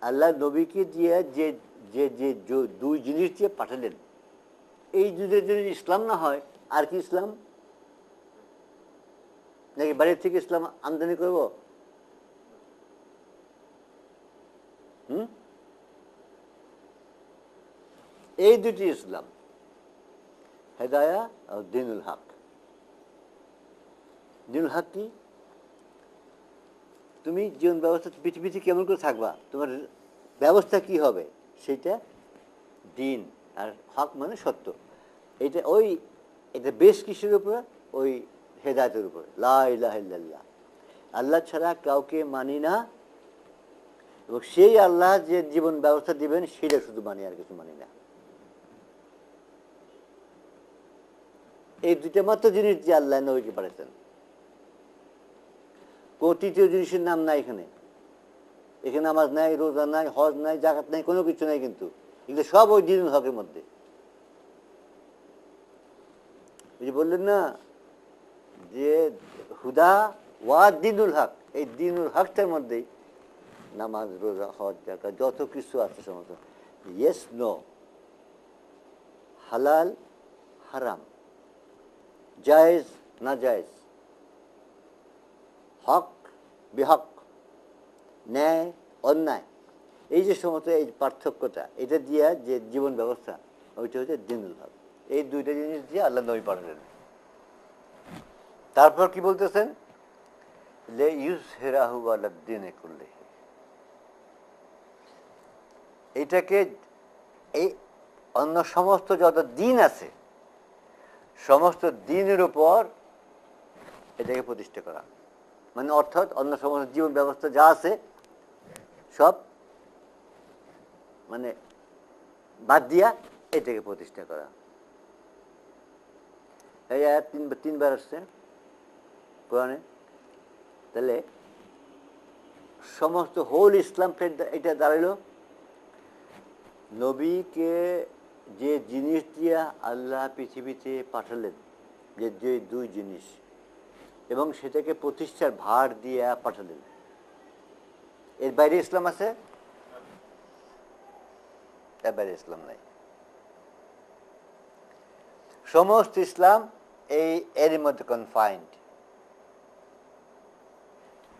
আল্লাহ নবীকে দিয়ে যে যে যে দুই জিনিস দিয়ে পাঠালেন, এই দুটো যদি ইসলাম না হয় আর কি ইসলাম? নাকি বাইরের থেকে ইসলাম আমদানি করব? এই দুটি ইসলাম, হেদায়া আর দিনুল হক। দিনুল হক কি? তুমি জীবন ব্যবস্থা পৃথিবীতে কেমন করে থাকবা, তোমার ব্যবস্থা কি হবে, সেটা দিন। আর হক মানে সত্য। এটা এটা বেশ কিসের উপরে? ওই হেদায়তের উপরে, লা ইলাহা ইল্লাল্লাহ, আল্লাহ ছাড়া কাউকে মানি না, এবং সেই আল্লাহ যে জীবন ব্যবস্থা দিবেন সেটা শুধু মানি, আর কিছু মানি না। এই দুইটা মাত্র জিনিস যে আল্লাহ নবীকে পাঠাতেন। কোন তৃতীয় জিনিসের নাম নাই এখানে। এখানে নামাজ নাই, রোজা নাই, হজ নাই, জাকাত নাই, কোনো কিছু নাই, কিন্তু এগুলো সব ওই দিনুল হকের মধ্যে। যে বললেন না যে হুদা ওয়া দিনুল হক, এই দিনুল হকটার মধ্যেই নামাজ, রোজা, হজ, জাকাত যত কিছু আছে সমস্ত ইয়েস নো, হালাল হারাম, জায়েজ না জায়েজ, হক বেহক, ন্যায় অন্যায়, এই যে সমস্ত এই পার্থক্যটা, এটা দিয়ে যে জীবন ব্যবস্থা, ওইটা হচ্ছে দিনুল হক। এই দুইটা জিনিস দিয়ে আল্লাহ নবী পাঠালেন। তারপর কি বলতেছেন? লে ইউজহিরাহু আলা দ্বীনি কুল্লিহি, এটাকে এই অন্য সমস্ত যত দিন আছে সমস্ত দিনের উপর এটাকে প্রতিষ্ঠা করা, মানে অর্থাৎ অন্য সমস্ত জীবন ব্যবস্থা যা আছে সব মানে বাদ দিয়া এটাকে প্রতিষ্ঠা করা। এই আয়াত তিনবার আসছে কোরআনে। তাহলে সমস্ত হোল ইসলাম এটা দাঁড়াইল নবীকে যে জিনিস দিয়া আল্লাহ পৃথিবীতে পাঠালেন, যে যে দুই জিনিস, এবং সেটাকে প্রতিষ্ঠার ভার দিয়া পাঠালেন। এর বাইরে ইসলাম আছে? এর বাইরে ইসলাম নাই। সমস্ত ইসলাম এরই মধ্যে কনফাইন্ড,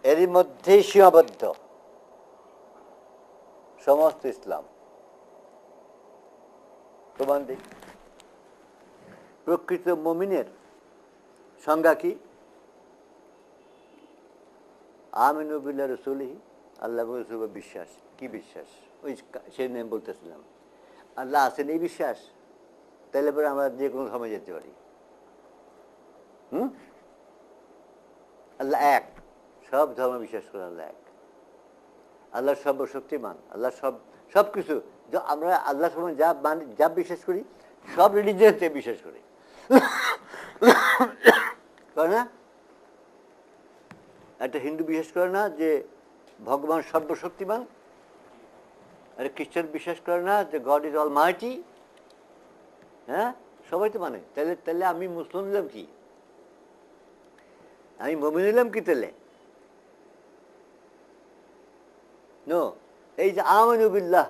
এরই মধ্যেই সীমাবদ্ধ সমস্ত ইসলাম। প্রমাণ দিই, প্রকৃত মুমিনের সংজ্ঞা কি? আমিনু বিল্লাহি রাসূলিহি, আল্লাহ রাসূলের বিশ্বাস। কি বিশ্বাস? ওই সেই নাম বলতেছিলাম, আল্লাহ আছেন এই বিশ্বাস। তাহলে পরে আমরা যে কোনো সময় যেতে পারি। আল্লাহ এক, সব ধর্ম বিশ্বাস করে আল্লাহ এক, আল্লাহ সর্বশক্তিমান, আল্লাহ সব কিছু। আমরা আল্লাহ সময় যা বিশ্বাস করি সব রিলিজিয়নতে বিশ্বাস করি, করে না? একটা হিন্দু বিশ্বাস করে না যে ভগবান সর্বশক্তিমান? একটা খ্রিস্টান বিশ্বাস করে না যে গড ইজ অল মাইটি? হ্যাঁ, সবাই তো মানে। তাহলে আমি মুসলিম নিলাম কি? আমি মুমিন নিলাম কি তাহলে? নো, এই যে আমানু বিল্লাহ,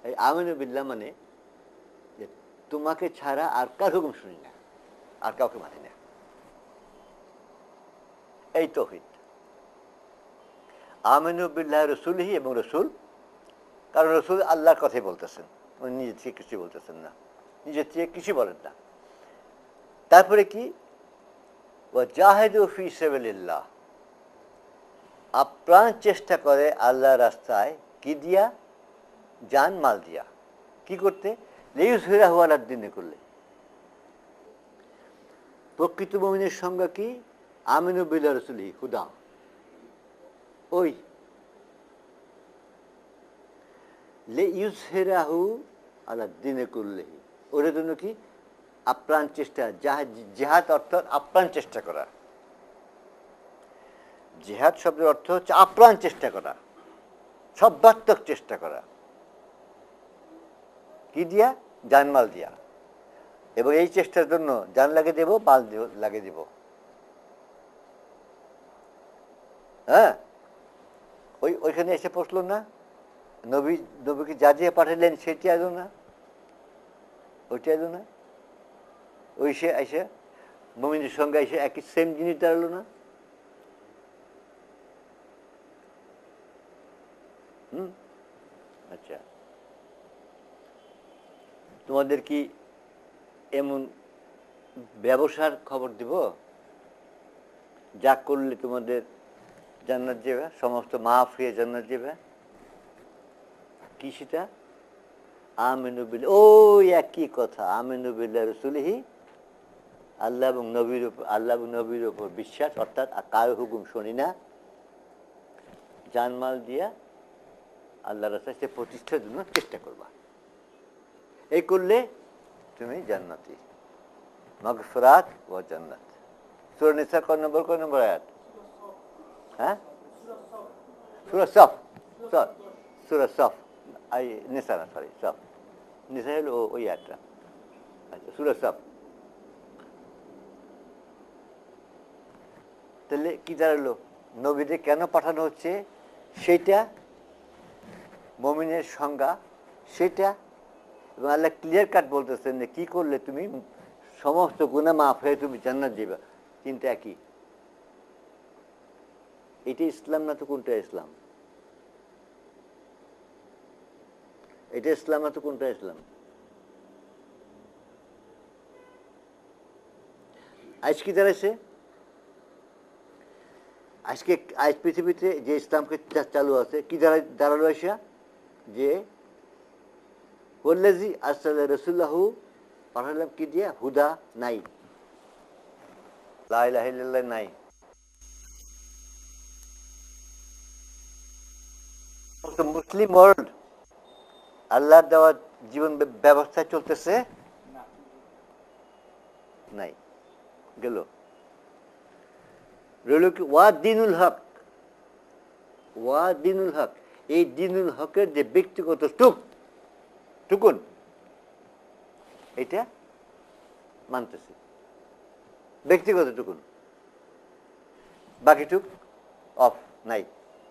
এই আমানু বিল্লাহ মানে যে তোমাকে ছাড়া আর কার হুকুম শুনি না, আর কাউকে মানি না, এই তাওহীদ। আমানু বিল্লাহি রাসূলিহি, এবং রসুল, কারণ রসুল আল্লাহর কথাই বলতেছেন, উনি নিজের থেকে কিছু বলতেছেন না, নিজের থেকে কিছু বলেন না। তারপরে কি? ওয়াজাহিদু ফি সাবিলিল্লাহ, আপ্রাণ চেষ্টা করে আল্লাহর রাস্তায়, কি দিয়া? জান মাল দিয়া। কি করতে? লিইয়ুযহিরাহু আলা দ্বীনি কুল্লিহি। প্রকৃত মুমিনের সংজ্ঞা কি? আমিনু বিল্লাহি রাসূলিহি, হুদা, ওই লিইয়ুযহিরাহু আলা দ্বীনি কুল্লিহি, ওর জন্য কি? আপ্রাণ চেষ্টা। জিহাদ অর্থাৎ আপ্রাণ চেষ্টা করা। জিহাদ শব্দের অর্থ হচ্ছে আপ্রাণ চেষ্টা করা, সর্বাত্মক চেষ্টা করা। কি দিয়া? জানমাল দিয়া। এবং এই চেষ্টার জন্য জান লাগিয়ে দেব, মাল লাগিয়ে দেব। হ্যাঁ, ওইখানে এসে পড়লো না, নবীকে যা দিয়ে পাঠালেন সেটি এলো না, ওইটা এলো না, ওই সে এসে মুমিনের সঙ্গে এসে একই সেম জিনিস দাঁড়ালো না। আচ্ছা, তোমাদের কি এমন ব্যবসার খবর দিব যা করলে তোমাদের জান্নাত যাবে, সমস্ত মাফ হয়ে জান্নাত যাবে? কি সেটা? আমিনু বিল্লাহ, ওই একই কথা, আমিনু বিল্লাহ রাসূলিহি, আল্লাহ এবং নবীর উপর বিশ্বাস, অর্থাৎ কারো হুকুম শুনি না, জানমাল দিয়া আল্লাহ রাস্তায় সে প্রতিষ্ঠার জন্য চেষ্টা করবা। এই করলে তুমি জান্নাতি, মাগফিরাত ওয়া জান্নাত। সূরা নিসা কয় নম্বর আয়াত? হ্যাঁ, সূরা সফ, সূরা সফ, নিসা না, সরি, সফ, নিসা হলো ওই আয়াতটা। আচ্ছা, সূরা সফ। তাহলে কি দাঁড়ালো? নবীদের কেন পাঠানো হচ্ছে সেইটা, মুমিনের সংজ্ঞা সেটা, এবং আল্লাহ ক্লিয়ার কাট বলতেছেন যে কি করলে তুমি সমস্ত গুনাহ মাফ হয়ে তুমি জান্নাত যাবে। কিন্তু একই, এটা ইসলাম না তো কোনটা ইসলাম? এটা ইসলাম না তো কোনটা ইসলাম? আজ কি দাঁড়াইছে? আজ পৃথিবীতে যে ইসলামকে চালু আছে, কি দাঁড়ালো আসা? যে ওয়াল্লাযী আরসালা রাসূলাহু, পাঠালাম কি দিয়ে? হুদা নাই, লা ইলাহা ইল্লাল্লাহ নাই। মুসলিম ওয়ার্ল্ড আল্লাহর দেওয়া জীবন ব্যবস্থা চলতেছে নাই, গেল। রইল কি? ওয়া দিনুল হক, ওয়া দিনুল হক, এই দিনুল হকের যে ব্যক্তিগত টুকুন, এটা মানতেছে, ব্যক্তিগত টুকুন, বাকিটুক অফ নাই।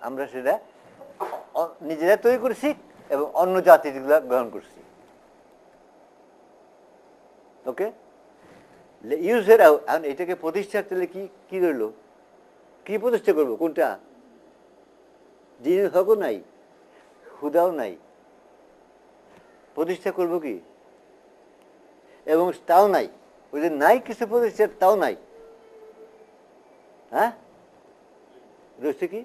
আমরা সেটা নিজেরা তৈরি করছি এবং অন্য জাতিগুলো গ্রহণ করছি। ওকে, ইউজের এটাকে প্রতিষ্ঠা করলে কি রইল? কি প্রতিষ্ঠা করবো? কোনটা? দিনুল হকও নাই, হুদাও নাই, প্রতিষ্ঠা করব কি? এবং তাও নাই, ওই যে নাই কিছু প্রতিষ্ঠা, তাও নাই। হ্যাঁ, রয়েছে কি?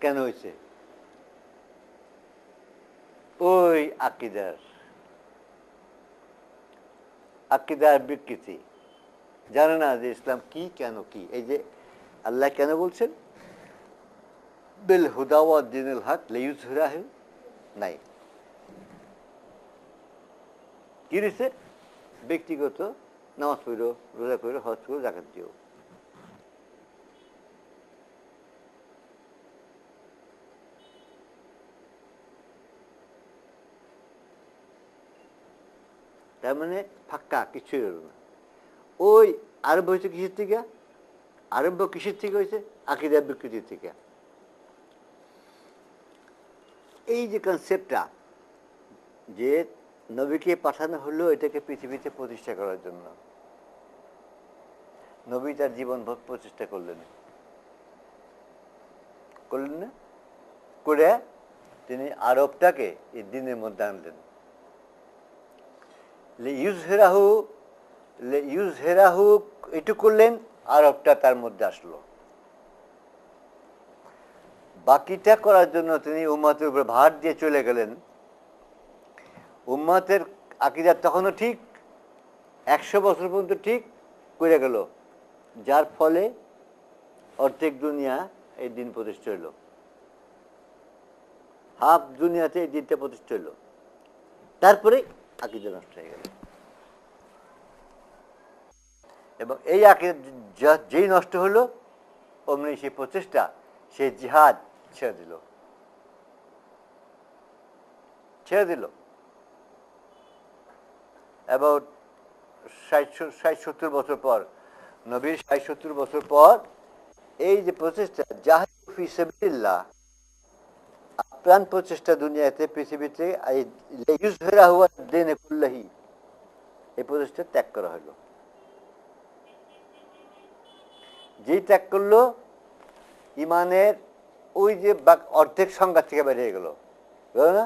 কেন হয়েছে? ওই আকিদার বিকৃতি, জানে না যে ইসলাম কি, কেন কি। এই যে আল্লাহ কেন বলছেন বিল হুদা ওয়া দিনুল হক লিইয়ুযহিরাহু, নাই। কি রয়েছে? ব্যক্তিগত নামাজ পড়ো, রোজা করো, হজ করো, যাকাত দিও। তার মানে ফাঁকা কিছুই রইল না। ওই আরম্ভ হয়েছে কিসের থেকে? আরম্ভ কিসের থেকে হয়েছে? আকিদার বিকৃতির থেকে। এই যে কনসেপ্টটা যে নবীকে পাঠানো হলো এটাকে পৃথিবীতে প্রতিষ্ঠা করার জন্য, নবী তার জীবনভর প্রচেষ্টা করলেন না, করে তিনি আরবটাকে এই দিনের মধ্যে আনলেন। ইউজহেরাহু এটু করলেন, আরবটা তার মধ্যে আসলো। বাকিটা করার জন্য তিনি উম্মতের উপর ভার দিয়ে চলে গেলেন। উম্মতের আকীদা তখনও ঠিক, 100 বছর পর্যন্ত ঠিক করে গেল, যার ফলে অর্ধেক দুনিয়া এই দিন প্রতিষ্ঠা হইল, হাফ দুনিয়াতে এই দিনটা প্রতিষ্ঠা হইল। তারপরে আকীদা নষ্ট হয়ে গেল, এবং এই আকীদা যেই নষ্ট হলো, অমনি সেই প্রচেষ্টা, সেই জিহাদ ছেড়ে দিল। অ্যাবাউট 60-70 বছর পর, নবীর 60-70 বছর পর এই যে প্রচেষ্টা জাহিদু ফি সাবিলিল্লাহ, আপ্রাণ প্রচেষ্টা দুনিয়াতে পৃথিবীতে লিইয়ুযহিরাহু আদ-দীন কুল্লিহি, এই প্রচেষ্টা ত্যাগ করা হলো। যেই ত্যাগ করলো ইমানের ওই যে অর্ধেক সংজ্ঞা থেকে বেরিয়ে গেল, বুঝলো না?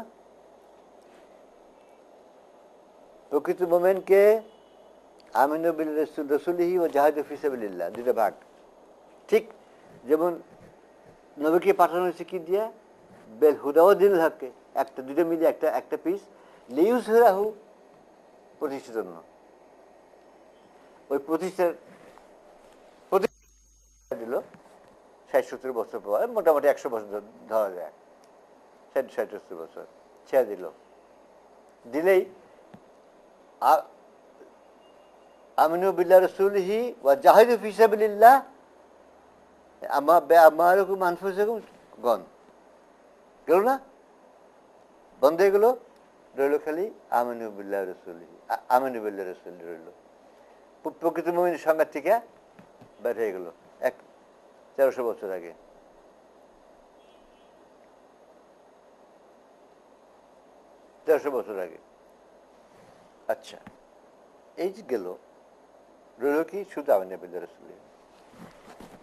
প্রকৃত মোমেনকে আমিনু বিল রাসূলিহি ও জাহিদু ফি সাবিলিল্লাহ, দুটো ভাগ। ঠিক যেমন নবীকে পাঠানো হয়েছে কি দিয়ে? বেল হুদা ও দিল হককে, একটা দুটো মিলে একটা পিস, লিইয়ুযহিরাহু, প্রতিষ্ঠার জন্য। ওই প্রতিষ্ঠার দিল 60-70 বছর পর, মোটামুটি 100 বছর ধরা যায়, 60-70 বছর ছেড়ে দিল। দিলেই আমিনু বিল্লাহি রাসূলিহি ওয়া জাহিদু ফি সাবিলিল্লাহ আমারুকুম আনফুসাকুম গন গেল না, বন্ধ হয়ে গেল। রইল খালি আমিনু বিল্লাহি রাসূলিহি, আমিনু বিল্লাহি রাসূলিহি রইল। প্রকৃত মুমিনের সংজ্ঞা থেকে বের হয়ে গেল 1300 বছর আগে। আচ্ছা, এই যে গেল, রইল কি? শুধু আমিনু বিল্লাহি রাসূলিহি।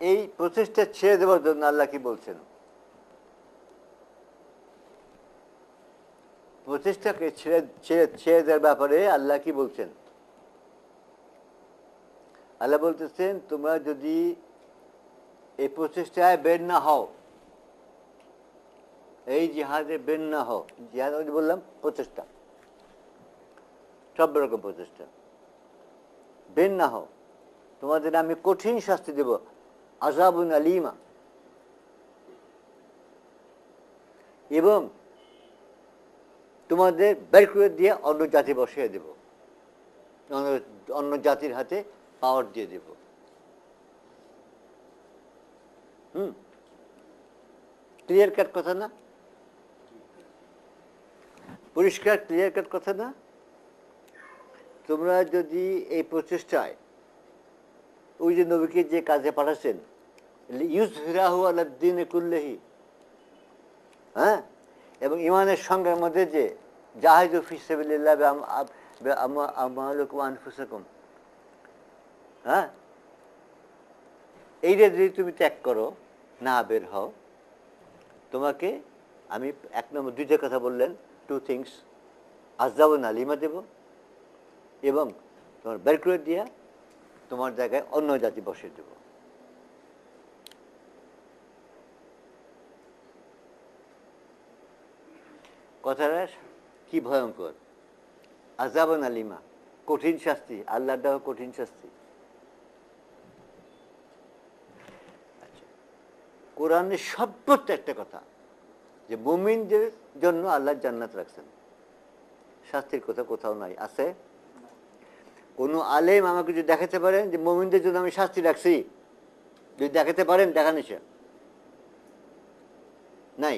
এই প্রচেষ্টা ছেড়ে দেওয়ার জন্য আল্লাহ কি বলছেন? প্রচেষ্টাকে ছেড়ে দেওয়ার ব্যাপারে আল্লাহ কি বলছেন? আল্লাহ বলতেছেন, তোমরা যদি এই প্রচেষ্টায় বের না হও, এই জিহাদে বের না হও, জিহাদ বললাম প্রচেষ্টা, সব রকম প্রচেষ্টা, বের না হও, তোমাদের আমি কঠিন শাস্তি দেব, আযাবুন আলীমা, এবং তোমাদের বের করে দিয়ে অন্য জাতি বসিয়ে দেব, অন্য জাতির হাতে পাওয়ার দিয়ে দেব। ক্লিয়ার কাট কথা না? পরিষ্কার ক্লিয়ার কাট কথা না? তোমরা যদি এই প্রচেষ্টায় ওই যে নবীকে যে কাজে পাঠাচ্ছেন, লিইয়ুযহিরাহু আলাদ-দীন কুল্লিহি, হ্যাঁ, এবং ইমানের সঙ্গের মধ্যে যে জাহিদু ফি সাবিলিল্লাহ আমালুকুম আনফুসাকুম, হ্যাঁ, এইটা যদি তুমি ত্যাগ করো, না বের হও, তোমাকে আমি 1 নম্বর 2টা কথা বললেন, 2 থিংস, আযাবুন আলীমা দেব, এবং তোমার বের করে দিয়া তোমার জায়গায় অন্য জাতি বসিয়ে দেব। কথাটা কি ভয়ঙ্কর! আযাবুন আলীমা, কঠিন শাস্তি, আল্লাহর দেওয়া কঠিন শাস্তি। কোরআনের সর্বোচ্চ একটা কথা যে মুমিনদের জন্য আল্লাহ জান্নাত রাখছেন, শাস্তির কথা কোথাও নাই। আছে কোনো আলেম আমাকে যদি দেখাতে পারেন যে মুমিনদের জন্য আমি শাস্তি রাখছি? যদি দেখাতে পারেন, দেখা নিছে নাই।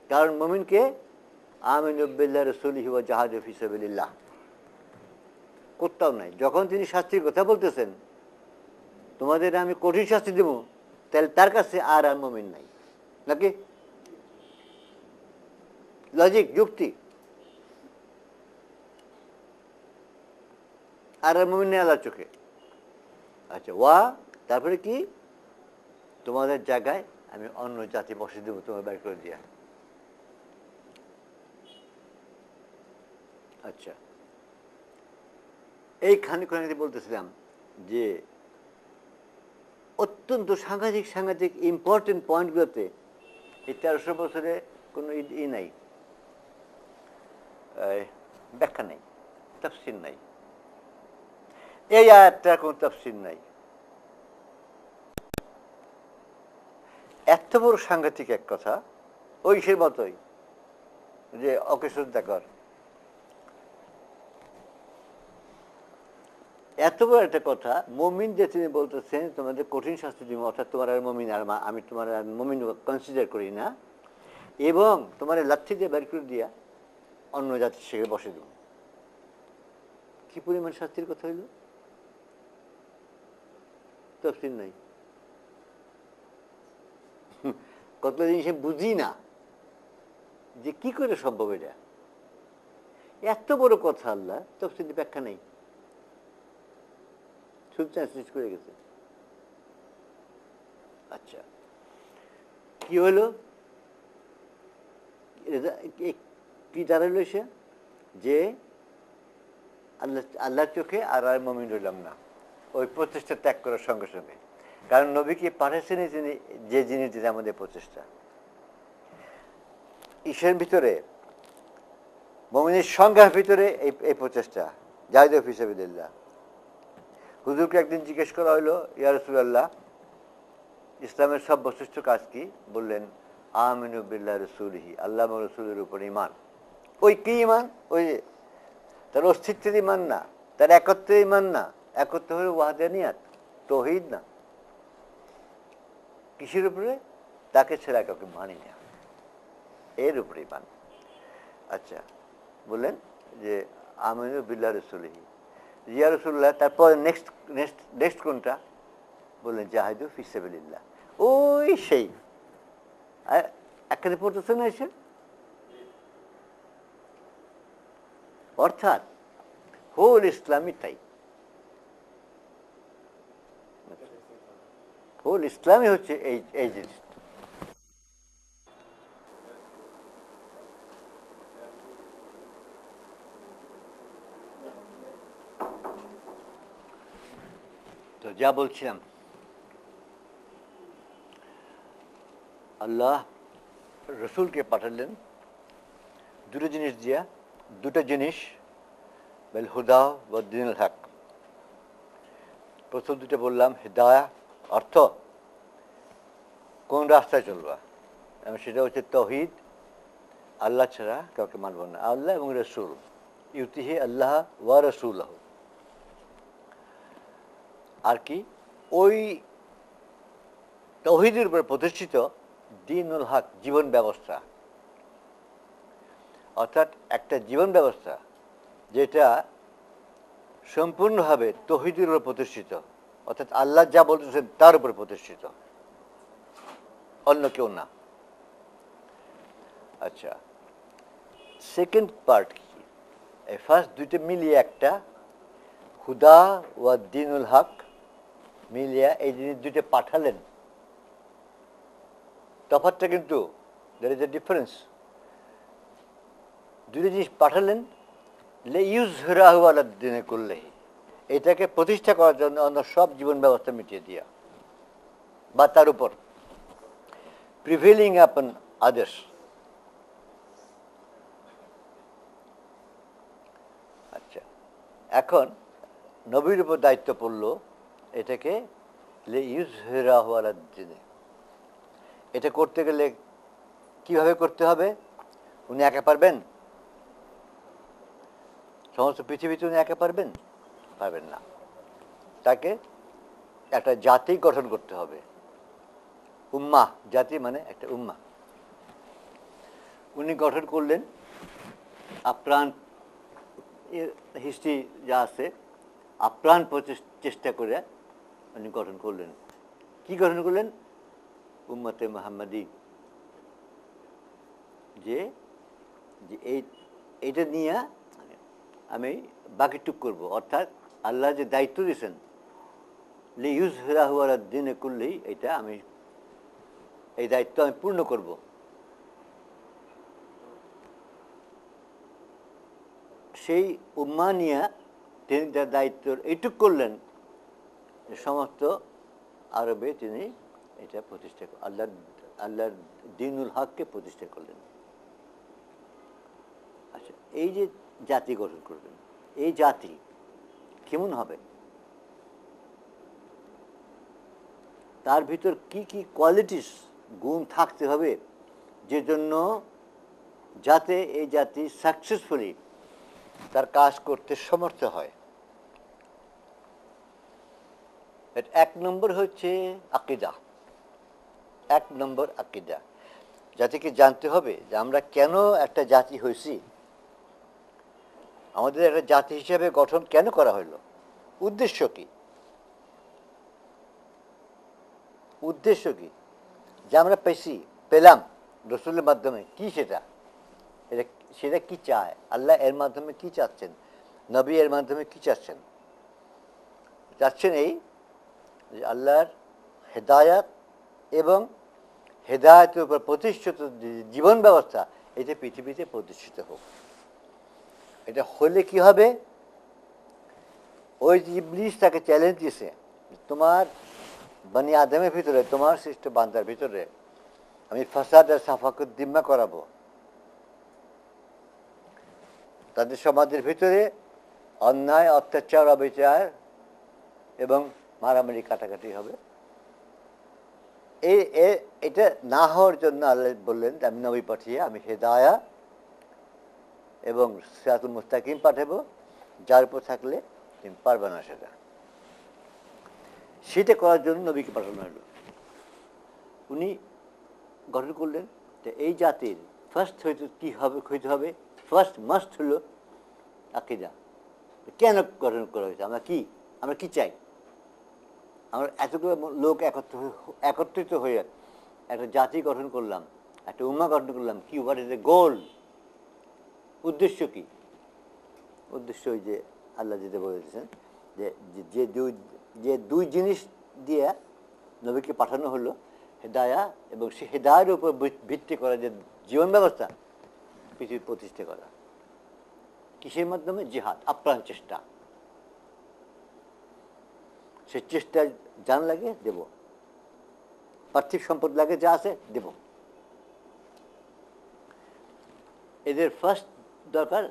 কারণ মুমিনকে আমিনু বিল্লাহি রাসূলিহি ওয়া জাহাদু ফি সাবিলিল্লাহ কোথাও নাই। যখন তিনি শাস্তির কথা বলতেছেন, তোমাদের আমি কঠিন শাস্তি দেব, তাহলে তার কাছে আর মুমিন নাই নাকি? লজিক, যুক্তি। আর মুমিন নেই আল্লাহর চোখে। আচ্ছা, ওয়া তারপরে কি? তোমাদের জায়গায় আমি অন্য জাতি বসে দেবো, তোমার বের করে দিয়া। আচ্ছা, এই খানিক বলতেছিলাম যে অত্যন্ত সাংঘাতিক ইম্পর্টেন্ট পয়েন্টগুলোতে এই 1300 বছরে কোনো নাই, ব্যাখ্যা নেই, তাফসীর নাই। এই আয়াতটার কোনো তাফসীর নাই। এত বড় সাংঘাতিক এক কথা, ওই সে মতোই যে ওকে শ্রদ্ধা কর, এত বড় একটা কথা। মুমিন যে তিনি বলতেছেন তোমাদের কঠিন শাস্তি দিব, অর্থাৎ তোমার আর মুমিন, আর আমি তোমার আর মুমিন কনসিডার করি না, এবং তোমার লাঠি দিয়ে বের করে দিয়া অন্য জাতির সঙ্গে বসে দেব। কি পরিমাণ শাস্তির কথা হইল? তাফসীর নাই। কত জিনিস বুঝি না যে কি করে সম্ভব এটা। এত বড় কথা আল্লাহ তাফসীরে ব্যাখ্যা নেই, শুধু ট্রান্সলেট করে গেছে। আচ্ছা, কি হলো? কি দাঁড়ালো সে? যে আল্লাহর চোখে আর মুমিন রইলাম না, ওই প্রচেষ্টা ত্যাগ করার সঙ্গে সঙ্গে। কারণ নবীকে পাঠাচ্ছেন যে জিনিস দিতে আমাদের প্রচেষ্টা, ঈশ্বরের ভিতরে, মুমিনের সংজ্ঞার ভিতরে এই প্রচেষ্টা, জাহিদু ফি সাবিলিল্লাহ। হুজুরকে একদিন জিজ্ঞেস করা হইল, ইয়া রাসূলুল্লাহ, ইসলামের সর্বশ্রেষ্ঠ কাজ কি? বললেন, আমিনু বিল্লাহ রাসূলিহি, আল্লাহ এবং রাসূলের উপর ঈমান। ওই কি ঈমান? ওই তার অস্তিত্বের ঈমান না, তার একত্বের ঈমান না। একত্ব হলো ওয়াহদানিয়াত, তাওহীদ না। কিসের উপরে? তাকে ছাড়া কাউকে মানি না, এর উপরে ঈমান। আচ্ছা, বললেন যে আমিনু বিল্লাহ রাসূলিহি, ইয়া রাসূলুল্লাহ, তারপর নেক্সট কোনটা? বললেন জাহিদু ফি সাবিলিল্লাহ। ওই সেই একখানে পড়তেছে না এসে। অর্থাৎ হোল ইসলামই তাই, হোল ইসলামই হচ্ছে এই জিনিস। তো যা বলছিলাম, আল্লাহ রসুলকে পাঠালেন দুটো জিনিস দিয়া, দুটো জিনিস, বেল হুদা ও দ্বীনুল হক। প্রথম দুটো বললাম হিদায়া, অর্থ কোন রাস্তায় চলবা, এবং সেটা হচ্ছে তাওহীদ, আল্লাহ ছাড়া কাউকে মানব না, আল্লাহ এবং রসুল, ইউতিহি আল্লাহ ওয়া রাসূলহু। আর কি? ওই তাওহীদের উপর প্রতিষ্ঠিত দ্বীনুল হক, জীবন ব্যবস্থা। অর্থাৎ একটা জীবন ব্যবস্থা যেটা সম্পূর্ণভাবে তাওহীদের উপর প্রতিষ্ঠিত, অর্থাৎ আল্লাহ যা বলতেছেন তার উপর প্রতিষ্ঠিত, অন্য কেউ না। আচ্ছা, সেকেন্ড পার্ট কি? এই ফার্স্ট দুইটা মিলিয়ে একটা, হুদা ওয়া দ্বীনুল হক মিলিয়া এই জিনিস দুইটা পাঠালেন। তফাৎটা কিন্তু, there is a difference। দুটো জিনিস পাঠালেন, লিইয়ুযহিরাহু আলা দ্বীনি কুল্লিহি, এটাকে প্রতিষ্ঠা করার জন্য অন্য সব জীবন ব্যবস্থা মিটিয়ে দিয়া, বা তার উপর প্রিভেলিং আপন আদার্স। আচ্ছা, এখন নবীর উপর দায়িত্ব পড়ল এটাকে লিইয়ুযহিরাহু আলা দ্বীনি। এটা করতে গেলে কিভাবে করতে হবে? উনি একা পারবেন? সমস্ত পৃথিবীতে উনি একা পারবেন? পারবেন না। তাকে একটা জাতি গঠন করতে হবে, উম্মাহ। জাতি মানে একটা উম্মাহ। উনি গঠন করলেন আপ্রাণ, হিস্ট্রি যা আছে, আপ্রাণ চেষ্টা করে উনি গঠন করলেন। কি গঠন করলেন? উম্মতে মুহাম্মাদি। যে এইটা নিয়ে আমি বাকিটুক করব, অর্থাৎ আল্লাহ যে দায়িত্ব দিয়েছেন লিইয়ুযহিরাহু আলা দ্বীনি কুল্লিহি, এটা আমি, এই দায়িত্ব আমি পূর্ণ করব। সেই উম্মা নিয়ে তিনি তার দায়িত্ব এইটুক করলেন, সমস্ত আরবে তিনি এটা প্রতিষ্ঠা, আল্লাহর দ্বীনুল হককে প্রতিষ্ঠা করলেন। আচ্ছা, এই যে জাতি গঠন করবেন, এই জাতি কেমন হবে? তার ভিতর কি কি কোয়ালিটিস, গুণ থাকতে হবে, যে জন্য যাতে এই জাতি সাকসেসফুলি তার কাজ করতে সমর্থ হয়। এক নম্বর হচ্ছে আকীদা। এক নম্বর আকীদা। জাতিকে জানতে হবে যে আমরা কেন একটা জাতি হয়েছি, আমাদের একটা জাতি হিসেবে গঠন কেন করা হলো? উদ্দেশ্য কি? উদ্দেশ্য কি যে আমরা পেলাম রসুলের মাধ্যমে? কি সেটা? সেটা কি চায় আল্লাহ? এর মাধ্যমে কি চাচ্ছেন? নবী এর মাধ্যমে কি চাচ্ছেন? চাচ্ছেন এই যে আল্লাহর হেদায়াত এবং হেদায়তের উপর প্রতিষ্ঠিত জীবন ব্যবস্থা এটা পৃথিবীতে প্রতিষ্ঠিত হোক। এটা হলে কি হবে? ওই যে ইবলিস তাকে চ্যালেঞ্জ দিয়েছে, তোমার বনি আদমের ভিতরে, তোমার সৃষ্ট বান্দার ভিতরে আমি ফাসাদ আর সাফাকুদ দিম্মা করাবো। তাদের সমাজের ভিতরে অন্যায়, অত্যাচার, অবিচার এবং মারামারি কাটাকাটি হবে। এটা না হওয়ার জন্য আল্লাহ বললেন আমি নবী পাঠিয়ে আমি হেদায়া এবং সিরাতুল মুস্তাকিম পাঠাবো, যার উপর থাকলে তুমি পারবে না সেটা করার জন্য নবীকে পাঠানো হলো। উনি গঠন করলেন যে এই জাতির ফার্স্ট হয়তো কী হইতে হবে, ফার্স্ট মাস্ট হলো আকিদা। কেন গঠন করা হয়েছে? আমরা কি চাই? আমরা এতগুলো লোক একত্রিত হয়ে একটা জাতি গঠন করলাম, একটা উম্মাহ গঠন করলাম। কি, হোয়াট ইজ দ্য গোল? উদ্দেশ্য কি? উদ্দেশ্য ওই যে আল্লাহ যেটা বলেছেন যে দুই জিনিস দিয়ে নবীকে পাঠানো হলো, হেদায়া এবং সে হেদায়ের উপর ভিত্তি করা যে জীবন ব্যবস্থা পৃথিবী প্রতিষ্ঠা করা। কিসের মাধ্যমে? জিহাদ, আপ্রাণ চেষ্টা। সে চেষ্টা জান লাগে দেব, পার্থিব সম্পদ লাগে যা আছে দেব। এদের ফার্স্ট দরকার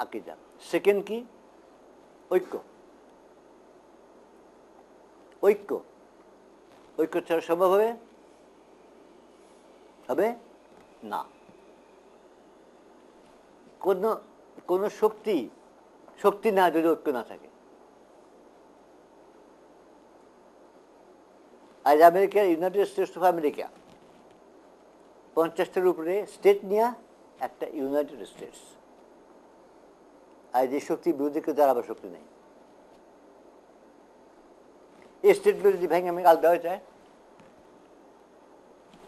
আকিদা। সেকেন্ড কি? ঐক্য। ঐক্য ঐক্য ছাড়া সম্ভব হবে না। কোন শক্তি না যদি ঐক্য না থাকে। আজ America, united states of America 50টার উপরে স্টেট নিয়ে একটা ইউনাইটেড স্টেটস। আজ এই শক্তির বিরুদ্ধে কেউ দাঁড়াবার শক্তি নেই। এই স্টেটগুলো যদি ভেঙে আমি আলাদা হয়ে যায়,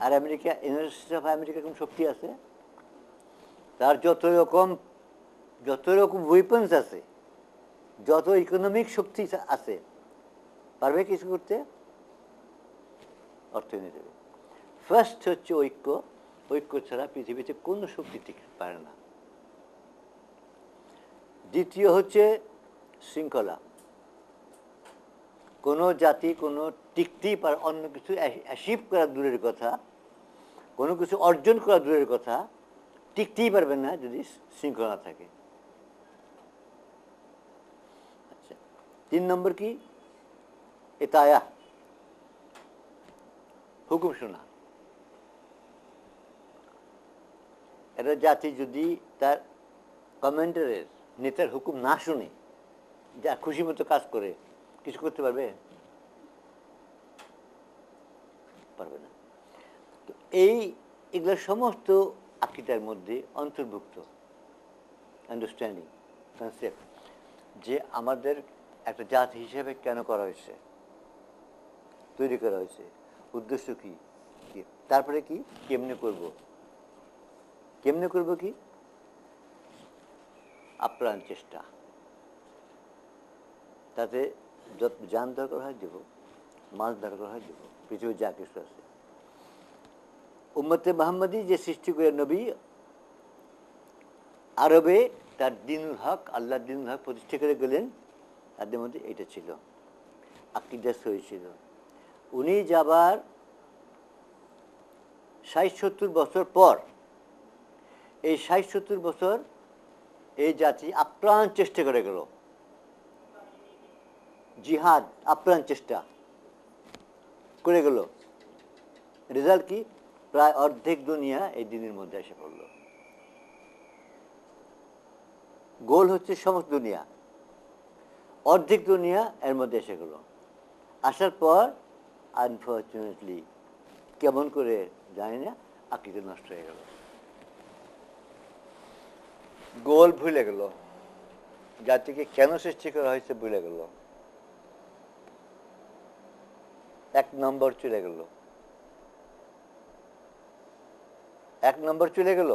আর America, united states of America কোন শক্তি আছে, তার যত রকম ওয়েপন্স আছে, যত ইকোনমিক শক্তি আছে, পারবে কিছু করতে? অর্থনীতি। ফার্স্ট হচ্ছে ঐক্য। ঐক্য ছাড়া পৃথিবীতে কোনো শক্তি টিকতে পারে না। দ্বিতীয় হচ্ছে শৃঙ্খলা। কোনো জাতি কোনো টিকতেই পারে, অন্য কিছু অ্যাচিভ করা দূরের কথা, কোনো কিছু অর্জন করা দূরের কথা, টিকতেই পারবে না যদি শৃঙ্খলা থাকে। আচ্ছা, 3 নম্বর কি? এতায়া, হুকুম শোনা। একটা জাতি যদি তার কমান্ডারের, নেতার হুকুম না শুনে, যা খুশি মতো কাজ করে, কিছু করতে পারবে না। তো এগুলো সমস্ত আকীদার মধ্যে অন্তর্ভুক্ত আন্ডারস্ট্যান্ডিং কনসেপ্ট, যে আমাদের একটা জাতি হিসেবে কেন করা হয়েছে, তৈরি করা হয়েছে, উদ্দেশ্য কি, তারপরে কি, কেমনে করব কি? আপ্রাণ চেষ্টা। তাতে যত জান দরকার হয় দেব, মাল দরকার হয় দেব, পৃথিবীর যা কিছু আছে। উম্মতে মুহাম্মাদি যে সৃষ্টি করে নবী আরবে তার দ্বীনুল হক, আল্লাহর দ্বীনুল হক প্রতিষ্ঠা করে গেলেন, তাদের মধ্যে এটা ছিল, আকীদা সহিহ ছিল। উনি যাবার ৬০-৭০ বছর পর, এই ৬০-৭০ বছর এই জাতি আপ্রাণ চেষ্টা করে গেল, জিহাদ, আপ্রাণ চেষ্টা করে গেল। রেজাল্ট কি? প্রায় অর্ধেক দুনিয়া এই দিনের মধ্যে এসে পড়ল। গোল হচ্ছে সমস্ত দুনিয়া, অর্ধেক দুনিয়া এর মধ্যে এসে গেল। আসার পর আনফর্চুনেটলি কেমন করে জানি না, আকীদা নষ্ট হয়ে গেল, গোল ভুলে গেল। জাতিকে কেন সৃষ্টি করা হয়েছে ভুলে গেল, 1 নম্বর চলে গেল, 1 নম্বর চলে গেল।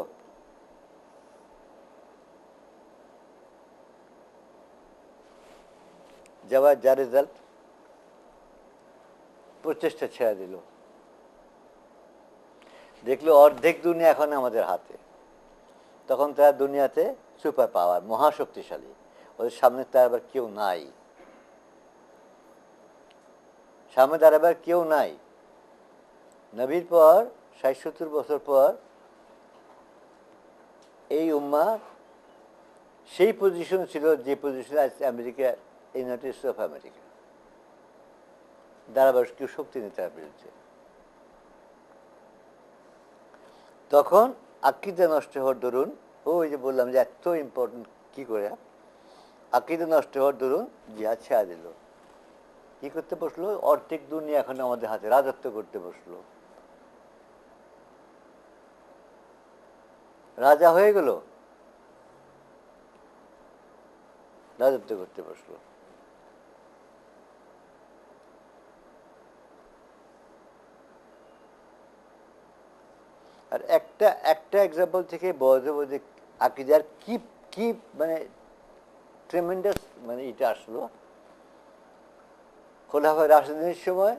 যাওয়ার যা রেজাল্ট, প্রচেষ্টা ছেড়ে দিল, দেখলো অর্ধেক দুনিয়া এখন আমাদের হাতে। তখন তারা দুনিয়াতে সুপার পাওয়ার, মহাশক্তিশালী, ওদের সামনে তার আবার কেউ নাই, সামনে তার আবার কেউ নাই। নবীর পর ৬০-৭০ বছর পর এই উম্মাহ সেই পজিশন ছিল যে পজিশনে আছে America, united states of America. দাঁড়াবার কেউ শক্তি নেই তার বিরুদ্ধে। তখন আকীদা নষ্ট হওয়ার দরুন, ওই যে বললাম যে এত ইম্পর্টেন্ট, কি করে আকীদা নষ্ট হওয়ার দরুন জিহাদ ছেড়ে দিল। কি করতে বসলো? অর্ধেক দুনিয়া এখন আমাদের হাতে, রাজত্ব করতে বসলো, রাজা হয়ে গেল, রাজত্ব করতে বসলো। আর একটা এক্সাম্পল থেকে বোঝা যায় যে আকীদার কি কি মানে ট্রেমেন্ডাস মানে এটা আসলো। খোলাফায়ে রাশিদিনের সময়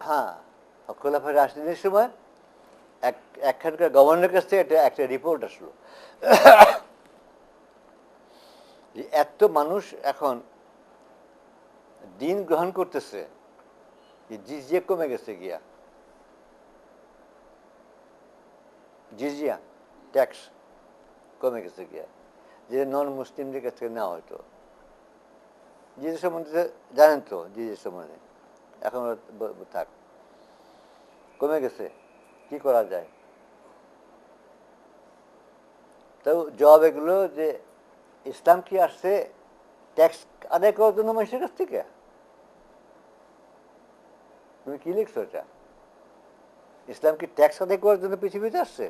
হ্যাঁ, খোলাফায়ে রাশিদিনের সময় একখানকার গভর্নরের কাছ থেকে একটা রিপোর্ট আসলো যে এত মানুষ এখন দিন গ্রহণ করতেছে যে জিজিয়া কমে গেছে গিয়া, জিজিয়া ট্যাক্স কমে গেছে গিয়া, যে নন মুসলিমদের কাছ থেকে নেওয়া হয়তো। জিজিয়া সম্বন্ধে জানেন তো, জিজিয়া সম্বন্ধে এখন থাক, কমে গেছে, কি করা যায়? তো জবাব এগুলো যে ইসলাম কি আসছে ট্যাক্স আদায় করার জন্য মানুষের কাছ থেকে? তুমি কি লিখছো এটা? ইসলাম কি ট্যাক্স আদায় করার জন্য পৃথিবীতে আসছে?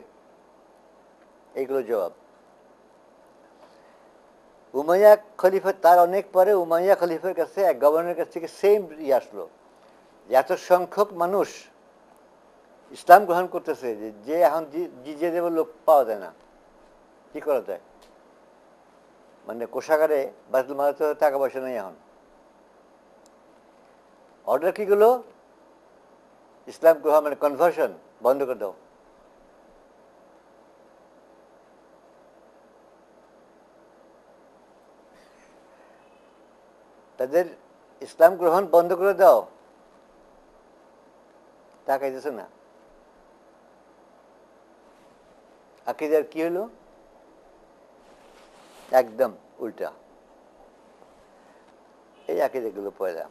এইগুলো জবাব। উমাইয়া খলিফা, তার অনেক পরে উমাইয়া খলিফার কাছে এক গভর্নরের কাছ থেকে সেম আসলো যে এত সংখ্যক মানুষ ইসলাম গ্রহণ করতেছে যে এখন জিজিয়া দেবার লোক পাওয়া যায় না, কি করা যায়? মানে কোষাগারে বাইতুল মালে তো টাকা পয়সা নেই এখন। অর্ডার কি গেলো? ইসলাম গ্রহণ মানে কনভার্সন বন্ধ করে দাও। তাদের ইসলাম গ্রহণ বন্ধ করে দাও, তাকাইতেছে না। আকীদার কি হলো? একদম উল্টা। এই আকীদাগুলো পয়লা,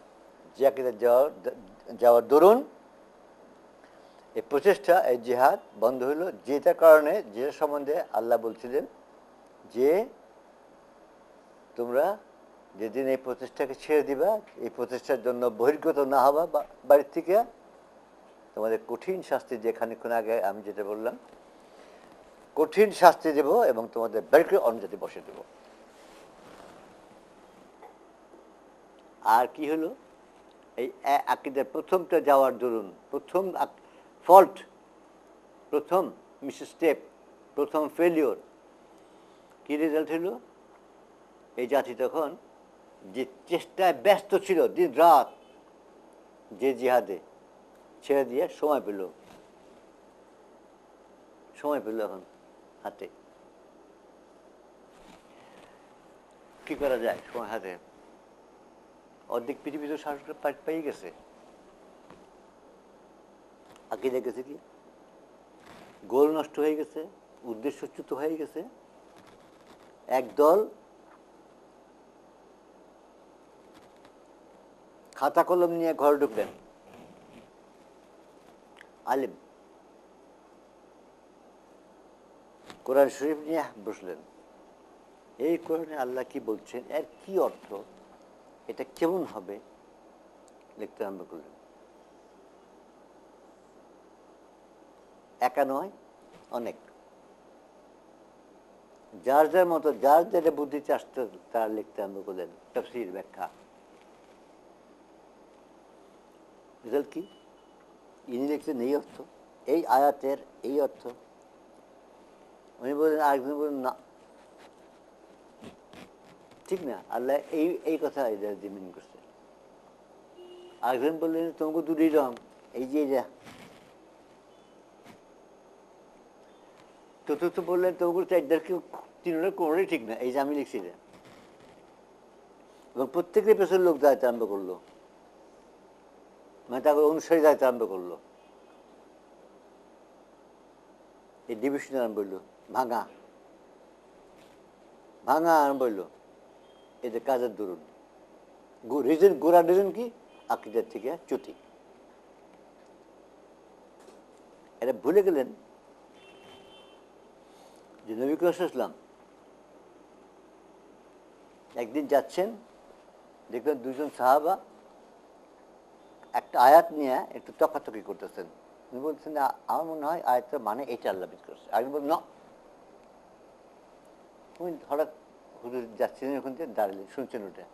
যে আকীদা যাওয়ার দরুন এই প্রচেষ্টা, এই জিহাদ বন্ধ হইল, যেটার কারণে, যেটা সম্বন্ধে আল্লাহ বলছিলেন যে তোমরা যেদিন এই প্রচেষ্টাকে ছেড়ে দিবা, এই প্রচেষ্টার জন্য বহির্গত না হবা বাড়ির থেকে, তোমাদের কঠিন শাস্তি, যে খানিকক্ষণ আগে আমি যেটা বললাম, কঠিন শাস্তি দেব এবং তোমাদের বের করে অন্য জাতি বসে দেব। আর কি হলো? এই আকীদার প্রথমটা যাওয়ার দরুন, প্রথম ফল্ট, প্রথম মিসস্টেপ, প্রথম ফেলিওর, কি রেজাল্ট হলো? এই জাতি তখন যে চেষ্টায় ব্যস্ত ছিল দিন রাত, যে জিহাদে, ছেড়ে দিয়ে সময় পেল এখন হাতে। কি করা যায়? সময় হাতে, অর্ধেক পৃথিবী তো শাসক পেয়ে গেছে। আকীদা গেছে কি, গোল নষ্ট হয়ে গেছে, উদ্দেশ্যচ্যুত হয়ে গেছে। একদল খাতা কলম নিয়ে ঘরে ঢুকলেন, আলেম, কোরআন শরীফ নিয়ে বসলেন। এই কোরআনে আল্লাহ কি বলছেন, এর কি অর্থ, এটা কেমন হবে, লিখতে আরম্ভ করলেন। একা নয়, অনেক। যার যার মতো যার যেটা বুদ্ধি চাষতে তারা লিখতে আরম্ভ করলেন তাফসীর ব্যাখ্যা। রেজাল্ট কি? ইনি লিখছেন এই অর্থ, এই আয়াতের এই অর্থ। উনি বললেন, আরেকজন বললেন না, ঠিক না, আল্লাহ এই এই কথা মিন করছে। আরেকজন বললেন তোমাকে দুটি রং, এই যে যা। চতুর্থ বললেন তোমাকে চারটাকে তিনটা কোনোটাই ঠিক না, এই যে আমি লিখছি। এবং প্রত্যেকের পেছনে লোক দাঁড়াতে আরম্ভ করলো, মানে তারপর অনুসারী দাঁড়াতে আরম্ভ করলো। এই ডিভিশন আরম্ভ হইল, ভাঙা ভাঙা আরম্ভ হইল। এদের কাজের দরুন রিজন, গোড়া রিজন কি? আকীদার থেকে চ্যুতি। এটা ভুলে গেলেন যে নবী করিম সাল্লাল্লাহু আলাইহি ওয়াসাল্লাম একদিন যাচ্ছেন, দেখবেন দুজন সাহাবা একটা আয়াত নিয়ে একটু তকাতকি করতেছেন। উনি বলছেন আমার মনে হয় আয়াতটা মানে এটা আল্লাহ বিদ করছে। আগে বল না, উনি হঠাৎ হুজুর যাচ্ছিলেন ওখান থেকে দাঁড়ালেন, শুনছেন ওটা,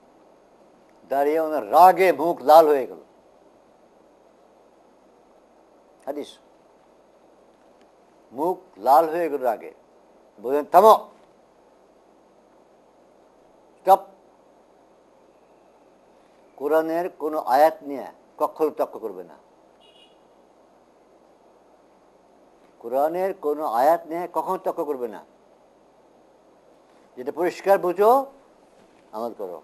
দাঁড়িয়ে ওনার রাগে মুখ লাল হয়ে গেল। হাদিস, মুখ লাল হয়ে গেল রাগে। বললেন থামো, স্টপ। কোরআনের কোন আয়াত নিয়ে কখনো তর্ক করবে না। কোরআনের কোন আয়াত নিয়ে কখনো তর্ক করবে না। যেটা পরিষ্কার বুঝো আমল করো,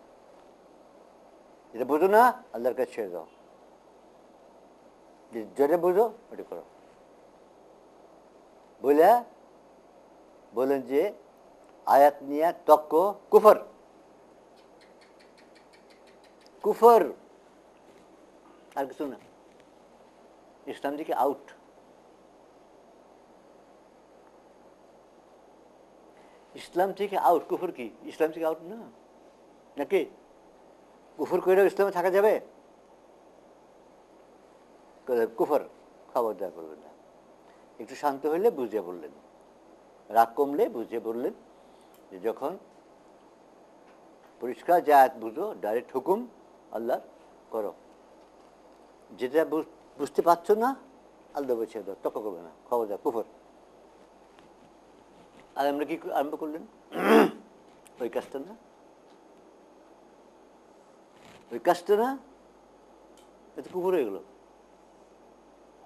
যেটা বুঝো না আল্লাহর কাছে ছেড়ে দাও। যেটা বুঝো ওটা করো। বলেন যে আয়াত নিয়ে তর্ক কুফর, কুফর আর কিছু না। ইসলাম থেকে আউট। ইসলাম থেকে আউট। কুফর কি? ইসলাম থেকে আউট না নাকি? কুফর করেও ইসলামে থাকা যাবে? কুফর, খবরদার করবেন না। একটু শান্ত হইলে বুঝিয়ে বললেন, রাগ কমলে বুঝিয়ে বললেন যে যখন পরিষ্কার যে আয়াত বুঝো, ডাইরেক্ট হুকুম আল্লাহ করো। যেটা বুঝতে পারছো না আল্লাহ বলছে দাও, তর্ক করবে না, খবরদার কুফর। আর আমরা কি আরম্ভ করলেন? ওই কাজটা না, ওই কাজটা না, এটা কুফর হয়ে গেল।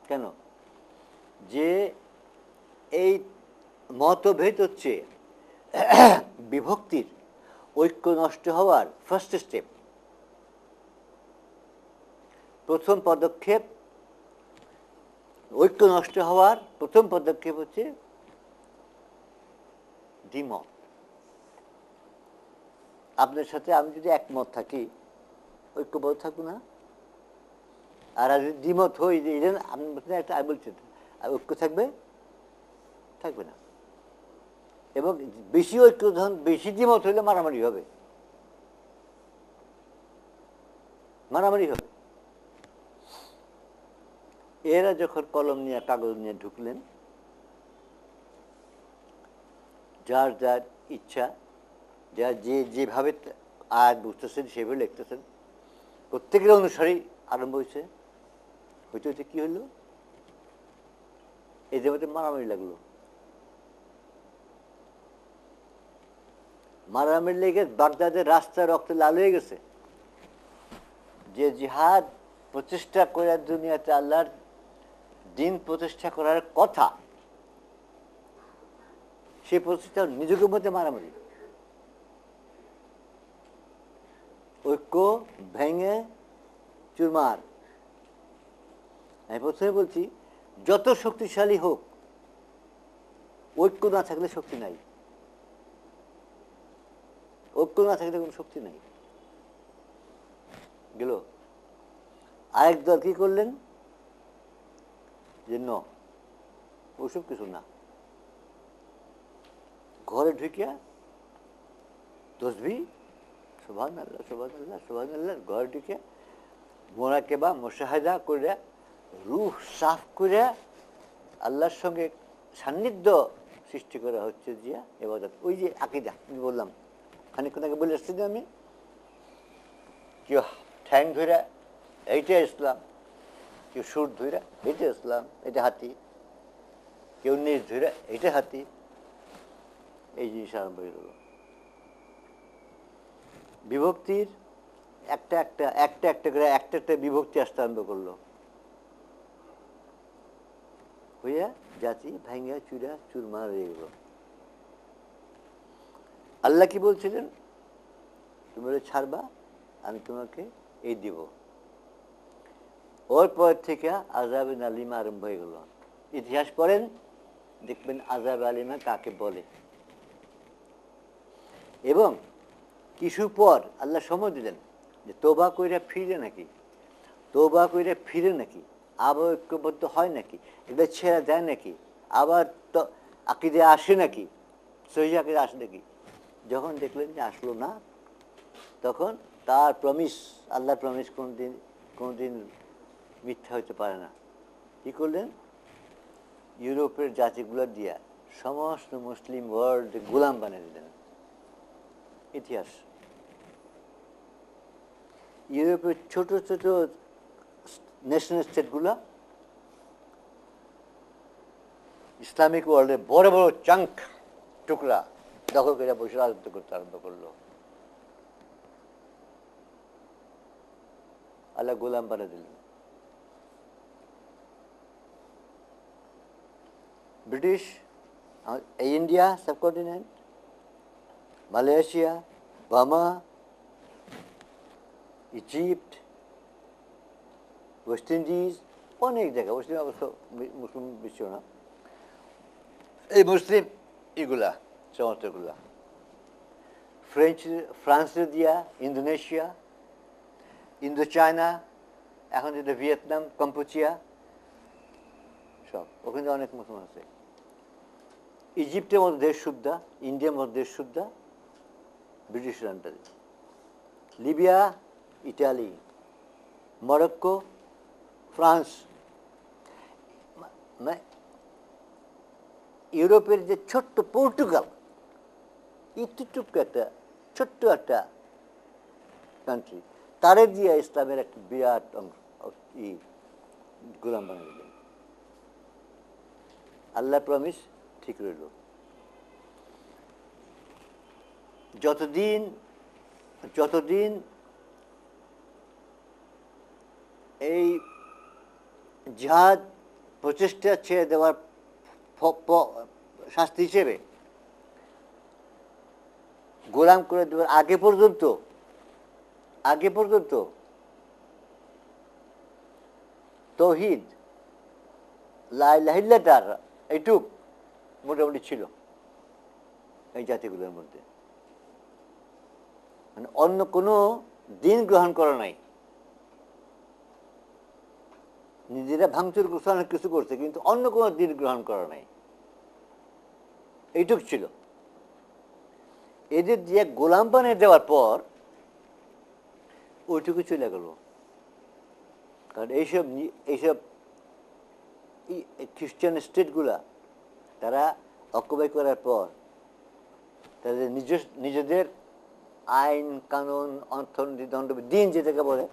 কেন? যে এই মতভেদ হচ্ছে বিভক্তির, ঐক্য নষ্ট হওয়ার ফার্স্ট স্টেপ, প্রথম পদক্ষেপ। ঐক্য নষ্ট হওয়ার প্রথম পদক্ষেপ হচ্ছে দ্বিমত। আপনার সাথে আমি যদি একমত থাকি, ঐক্যবদ্ধ থাকবো না। আর যদি দ্বিমত হই, আমি একটা বলছি ঐক্য থাকবে, থাকবে না। এবং বেশি ঐক্য, যখন বেশি দ্বিমত হইলে মারামারি হবে, মারামারি হবে। এরা যখন কলম নিয়ে কাগজ নিয়ে ঢুকলেন, যার যার ইচ্ছা, যার যেভাবে আয়াত বুঝতেছেন সেভাবে লিখতেছেন, প্রত্যেকের অনুসারী আরম্ভ হয়েছে। হইতে হইতে কি হইল? এদের মধ্যে মারামারি লাগলো। মারামারি লেগে বাগদাদের রাস্তা রক্তে লাল হয়ে গেছে। যে জিহাদ প্রতিষ্ঠা করে দুনিয়াতে আল্লাহর দিন প্রতিষ্ঠা করার কথা, সেই প্রতিষ্ঠা নিজেদের মধ্যে মারামারি, ঐক্য ভেঙে চুরমার। আমি প্রথমে বলছি, যত শক্তিশালী হোক, ঐক্য না থাকলে শক্তি নাই। ঐক্য না থাকলে কোনো শক্তি নাই। গেল। আরেক দল কি করলেন? যে ন, ওইসব কিছু না। ঘরে ঢুকিয়া তসবিহ, সুবহানাল্লাহ সুবহানাল্লাহ সুবহানাল্লাহ, ঘরে ঢুকিয়া মোরাকেবা মুশাহাদা করে, রূহ সাফ করে আল্লাহর সঙ্গে সান্নিধ্য সৃষ্টি করা হচ্ছে যে ইবাদত। ওই যে আকীদা আমি বললাম, খানিকক্ষণ আগে বলে আসছি যে আমি, কেউ ঠ্যাং ধইরা এইটা ইসলাম, কেউ সুর ধইরা এটা ইসলাম, এটা হাতি, কেউ নিজ ধইরা এটা হাতি, এই জিনিস আরম্ভ হয়ে গেল। বিভক্তির একটা একটা একটা একটা করে একটা একটা বিভক্তি আসতে আরম্ভ করলো, হইয়া জাতি ভাঙ্গা চুরা চুরমার হয়ে গেল। আল্লাহ কি বলছিলেন? তুমি ছাড়বা, আমি তোমাকে এই দিব। ওর পর থেকে আযাবে আলিমা আরম্ভ হয়ে গেল। ইতিহাস পড়েন, দেখবেন আযাবে আলিমা কাকে বলে। এবং কিছু পর আল্লাহ সময় দিলেন যে তোবা কইরা ফিরে নাকি, তোবা কইরা ফিরে নাকি, আবার ঐক্যবদ্ধ হয় নাকি, এটা ছেড়ে দেয় নাকি, আবার তো আকীদা আসে নাকি, সহিহ আকীদা আসে নাকি। যখন দেখলেন যে আসলো না, তখন তার প্রমিস, আল্লাহর প্রমিস কোনোদিন মিথ্যা হতে পারে না। কী করলেন? ইউরোপের জাতিগুলো দিয়া সমস্ত মুসলিম ওয়ার্ল্ড গোলাম বানিয়ে দিলেন। ইতিহাস, ইউরোপের ছোট ছোট ন্যাশনাল স্টেটগুলো ইসলামিক ওয়ার্ল্ডের বড় বড় চাঙ্ক টুকরা দখল করে বসে রাজত্ব করতে আরম্ভ করলো। আল্লাহ গোলাম বানিয়ে দিলেন। ব্রিটিশ এই India subcontinent, Malaysia, Burma, Egypt, West Indies, অনেক জায়গা, মুসলিম অবশ্য মুসলিম বিশ্ব না, এই মুসলিম এগুলা সমস্তগুলা, ফ্রান্সের দিয়া ইন্দোনেশিয়া, ইন্দো চায়না, এখন যেটা ভিয়েতনাম, কম্বোডিয়া, সব ওখানে অনেক মুসলমান আছে। ইজিপ্টের মধ্যে দেশ সুদ্ধা, ইন্ডিয়ার মধ্যে দেশ সুদ্ধা ব্রিটিশের আন্ডারে। লিবিয়া, ইটালি, মরক্কো, ফ্রান্স, ইউরোপের যে ছোট্ট পর্তুগাল, ইতুটুকু একটা ছোট্ট একটা কান্ট্রি, তারে দিয়ে ইসলামের একটা বিরাট গোলাম বানিয়ে দিলেন। আল্লাহ প্রমিস ঠিক রইল। যতদিন যতদিন এই জিহাদ প্রচেষ্টা ছেড়ে দেওয়ার শাস্তি হিসেবে গোলাম করে দেওয়ার আগে পর্যন্ত তৌহিদ লা ইলাহা ইল্লাল্লাহ এইটুক মোটামুটি ছিল এই জাতিগুলোর মধ্যে। মানে অন্য কোনো দিন গ্রহণ করা নাই। নিজেরা ভাঙচুর করছে, অনেক কিছু করছে, কিন্তু অন্য কোনো দিন গ্রহণ করা নাই, এইটুক ছিল। এদের দিয়ে গোলাম বানিয়ে দেওয়ার পর ওইটুকু চলে গেল। কারণ এইসব খ্রিস্টান স্টেটগুলা তারা অকুপাই করার পর তাদের নিজেদের আইন কানুন, অর্থনীতি, দণ্ডবিধি, দিন যেটাকে বলে,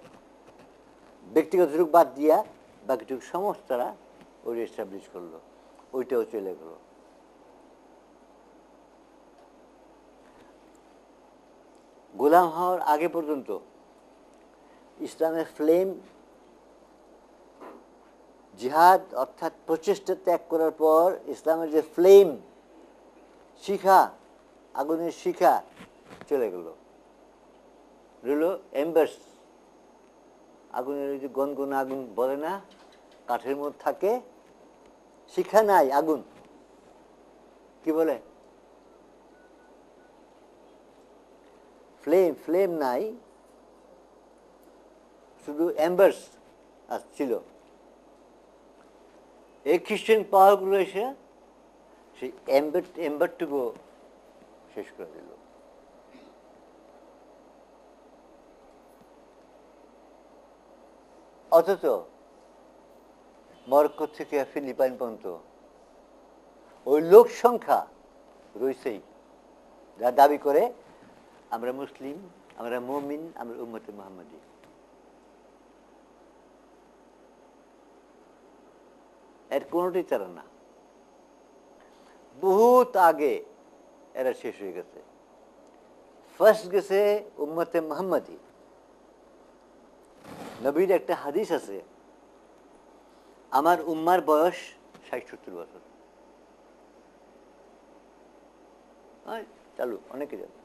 ব্যক্তিগত যুগ বাদ দিয়া বাকিটুকু সমস্ত তারা ওই এস্টাবলিশ করলো, ওইটাও চলে গেল। গোলাম হওয়ার আগে পর্যন্ত ইসলামের ফ্লেম, জিহাদ অর্থাৎ প্রচেষ্টা ত্যাগ করার পর ইসলামের যে ফ্লেম, শিখা, আগুনের শিখা চলে গেল, রইল এম্বার্স। আগুনের ওই যে গনগনা আগুন বলে না, কাঠের মধ্যে থাকে, শিখা নাই, আগুন কি বলে, ফ্লেম নাই, শুধু এম্বার্স ছিল। এই খ্রিস্টান পাওয়ারগুলো এসে সেই এম্বারটুকু শেষ করে দিল। অথচ মরক্কো থেকে ফিলিপাইন পর্যন্ত ওই লোক সংখ্যা রয়েছেই যারা দাবি করে আমরা মুসলিম, আমরা মুমিন, আমরা উম্মতে মুহাম্মাদি। এর কোনোটাই তারা না। বহুত আগে এরা শেষ হয়ে গেছে। ফার্স্ট গেছে উম্মতে মুহাম্মাদি। নবীর একটা হাদিস আছে, আমার উম্মার বয়স ৬০-৭০ বছর। চালু অনেকে জানে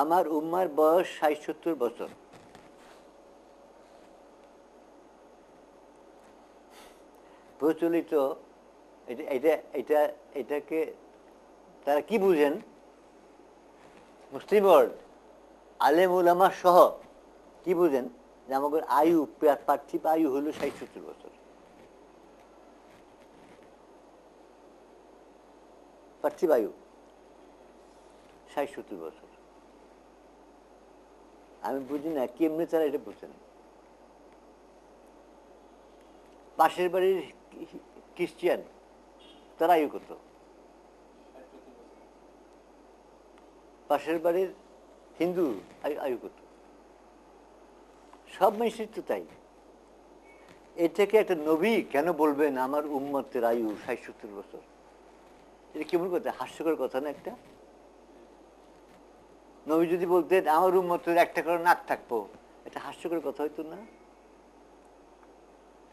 আমার উম্মার বয়স ৬০-৭০ বছর। প্রচলিত এটাকে তারা কি বুঝেন, মুসলিম ওয়ার্ল্ড আলেম উলামা সহ কি বুঝেন যে আমাদের আয়ু, পার্থিব আয়ু হলো ৬০-৭০ বছর। পার্থিব আয়ু ৬০-৭০ বছর। আমি বুঝি না কেমনি তারা এটা বুঝেন। পাশের বাড়ির খ্রিস্টিয়ান তারা আয়ু কত? পাশের বাড়ির হিন্দু আয়ু কত? সব মানুষের তো তাই। এটাকে একটা নবী কেন বলবেন আমার উম্মতের আয়ু ৬০-৭০ বছর? এটা কেমন কথা, হাস্যকর কথা না একটা? নবী যদি বলতেন আমার উম্মতের একটা করে নাক থাকবো, এটা হাস্যকর কথা হইতো না?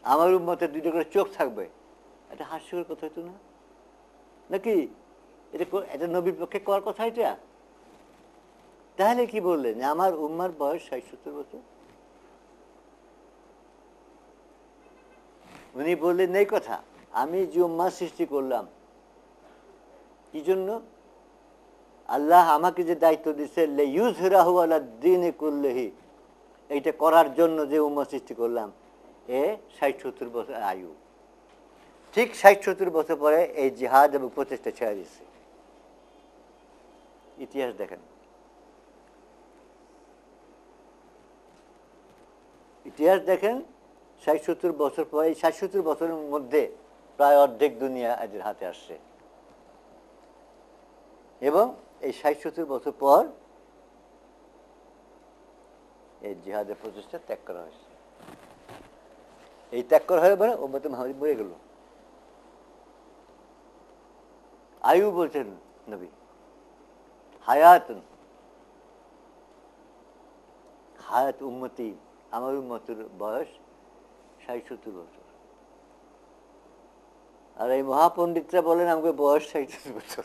আমার উম্মতের 2টা করে চোখ থাকবে, এটা হাস্যকর কথা হইতো না নাকি? এটা নবীর পক্ষে করার কথা এটা? তাহলে কি বললেন আমার উম্মার বয়স ৬০-৭০ বছর? উনি বললেন এই কথা, আমি যে উম্মা সৃষ্টি করলাম কি জন্য? আল্লাহ আমাকে যে দায়িত্ব দিচ্ছে লিইয়ুযহিরাহু আলা দ্বীনি কুল্লিহি, এইটা করার জন্য যে উম্মা সৃষ্টি করলাম, এ ৬০-৭০ বছর আয়ু। ঠিক ৬০-৭০ বছর পরে এই জিহাদ এবং প্রচেষ্টা ছেড়ে দিচ্ছে। ইতিহাস দেখেন, ইতিহাস দেখেন। ৬০-৭০ বছর পরে, এই ৬০-৭০ বছরের মধ্যে প্রায় অর্ধেক দুনিয়া এদের হাতে আসছে এবং এই ৬০-৭০ বছর পর এই জিহাদের প্রচেষ্টা ত্যাগ করা হয়েছে। এই ত্যাগ করা হয়ে পরে উম্মতে মুহাম্মাদি মরে গেল। আয়ু বলছেন নবী হায়াতুন, হায়াত উম্মতি, আমার উম্মতের বয়স ৬০-৭০ বছর। আর এই মহাপণ্ডিতরা বলেন আমাকে বয়স ৬০ বছর।